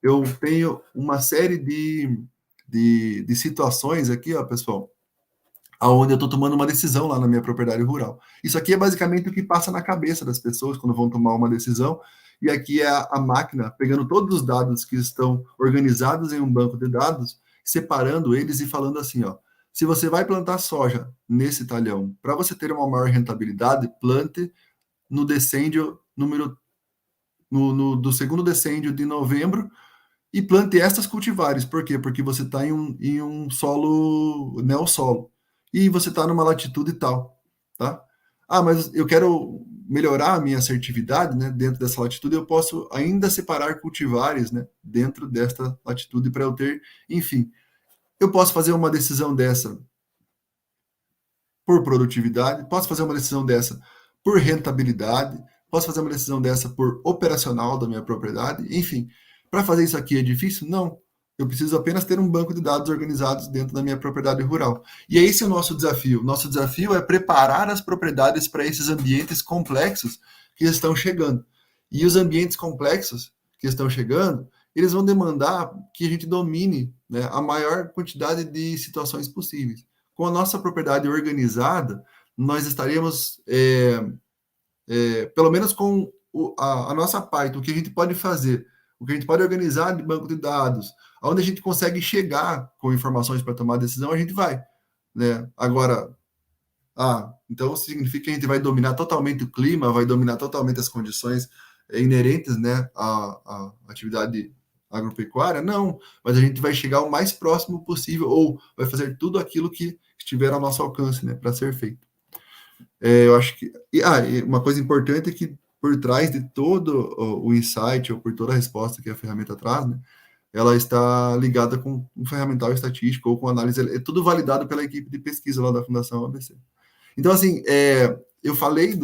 eu tenho uma série de situações aqui, ó, pessoal, aonde eu estou tomando uma decisão lá na minha propriedade rural. Isso aqui é basicamente o que passa na cabeça das pessoas quando vão tomar uma decisão, e aqui é a máquina pegando todos os dados que estão organizados em um banco de dados, separando eles e falando assim, ó, se você vai plantar soja nesse talhão, para você ter uma maior rentabilidade, plante no decêndio do segundo decêndio de novembro, e plante estas cultivares. Por quê? Porque você está em um solo, neossolo. E você está numa latitude tal, tá? Mas eu quero melhorar a minha assertividade, né? Dentro dessa latitude, eu posso ainda separar cultivares, né? Dentro desta latitude para eu ter, enfim. Eu posso fazer uma decisão dessa por produtividade, posso fazer uma decisão dessa por rentabilidade, posso fazer uma decisão dessa por operacional da minha propriedade, enfim. Para fazer isso aqui é difícil? Não. Eu preciso apenas ter um banco de dados organizados dentro da minha propriedade rural. E esse é o nosso desafio. Nosso desafio é preparar as propriedades para esses ambientes complexos que estão chegando. E os ambientes complexos que estão chegando, eles vão demandar que a gente domine, né, a maior quantidade de situações possíveis. Com a nossa propriedade organizada, nós estaremos, pelo menos com a nossa parte, o que a gente pode fazer, o que a gente pode organizar de banco de dados, aonde a gente consegue chegar com informações para tomar decisão, a gente vai, né? Agora, então significa que a gente vai dominar totalmente o clima, vai dominar totalmente as condições inerentes, né, à atividade agropecuária? Não, mas a gente vai chegar o mais próximo possível, ou vai fazer tudo aquilo que estiver ao nosso alcance, né, para ser feito. Eu acho que... e uma coisa importante é que por trás de todo o insight, ou por toda a resposta que a ferramenta traz, né, ela está ligada com um ferramental estatístico ou com análise, é tudo validado pela equipe de pesquisa lá da Fundação ABC. Então, assim, eu falei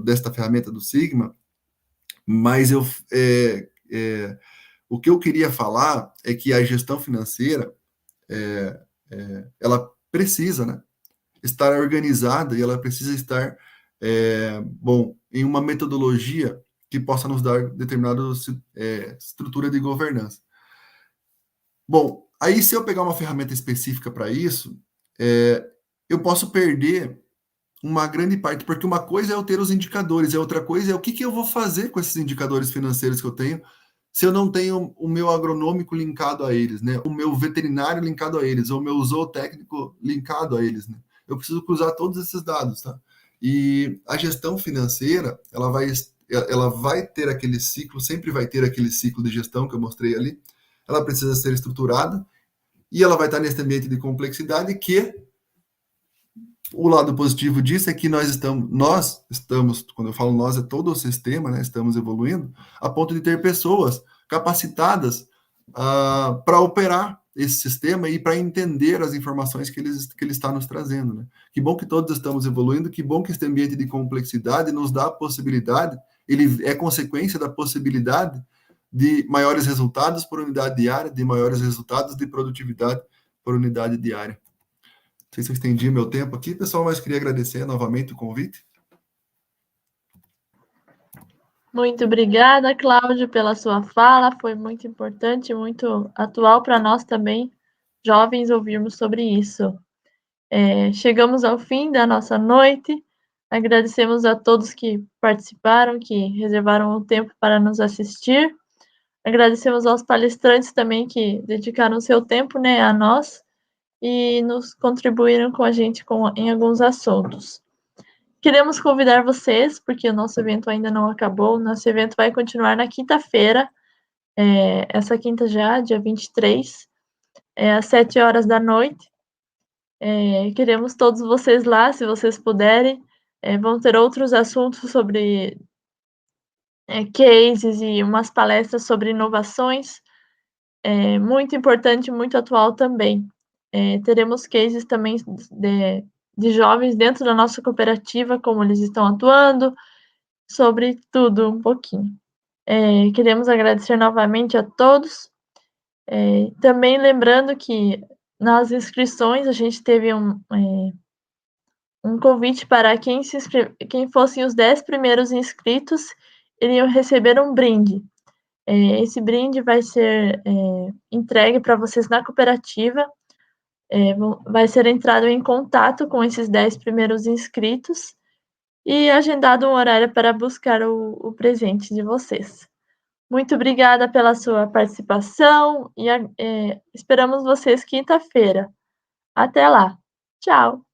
desta ferramenta do Sigma, mas o que eu queria falar é que a gestão financeira, ela precisa, né, estar organizada e ela precisa estar, em uma metodologia que possa nos dar determinada estrutura de governança. Bom, aí se eu pegar uma ferramenta específica para isso, eu posso perder uma grande parte, porque uma coisa é eu ter os indicadores, e outra coisa é o que eu vou fazer com esses indicadores financeiros que eu tenho, se eu não tenho o meu agronômico linkado a eles, né? O meu veterinário linkado a eles, ou o meu zootécnico linkado a eles, né? Eu preciso cruzar todos esses dados, tá? E a gestão financeira, ela vai ter aquele ciclo, sempre vai ter aquele ciclo de gestão que eu mostrei ali. Ela precisa ser estruturada e ela vai estar nesse ambiente de complexidade que o lado positivo disso é que nós estamos, quando eu falo nós, é todo o sistema, né? Estamos evoluindo a ponto de ter pessoas capacitadas para operar esse sistema e para entender as informações que ele está nos trazendo, né? Que bom que todos estamos evoluindo, que bom que esse ambiente de complexidade nos dá a possibilidade, ele é consequência da possibilidade de maiores resultados por unidade diária, de maiores resultados de produtividade por unidade diária. Não sei se eu estendi meu tempo aqui, pessoal, mas queria agradecer novamente o convite. Muito obrigada, Cláudio, pela sua fala. Foi muito importante, muito atual para nós também, jovens, ouvirmos sobre isso. Chegamos ao fim da nossa noite. Agradecemos a todos que participaram, que reservaram o tempo para nos assistir. Agradecemos aos palestrantes também que dedicaram o seu tempo, né, a nós e nos contribuíram com a gente em alguns assuntos. Queremos convidar vocês, porque o nosso evento ainda não acabou. O nosso evento vai continuar na quinta-feira, essa quinta já, dia 23, às 7 horas da noite. Queremos todos vocês lá, se vocês puderem. Vão ter outros assuntos sobre cases e umas palestras sobre inovações. Muito importante, muito atual também. Teremos cases também de jovens dentro da nossa cooperativa, como eles estão atuando, sobre tudo um pouquinho. Queremos agradecer novamente a todos. Também lembrando que nas inscrições a gente teve um convite para quem fossem os 10 primeiros inscritos, iriam receber um brinde. Esse brinde vai ser entregue para vocês na cooperativa. Vai ser entrado em contato com esses 10 primeiros inscritos e agendado um horário para buscar o presente de vocês. Muito obrigada pela sua participação e esperamos vocês quinta-feira. Até lá. Tchau.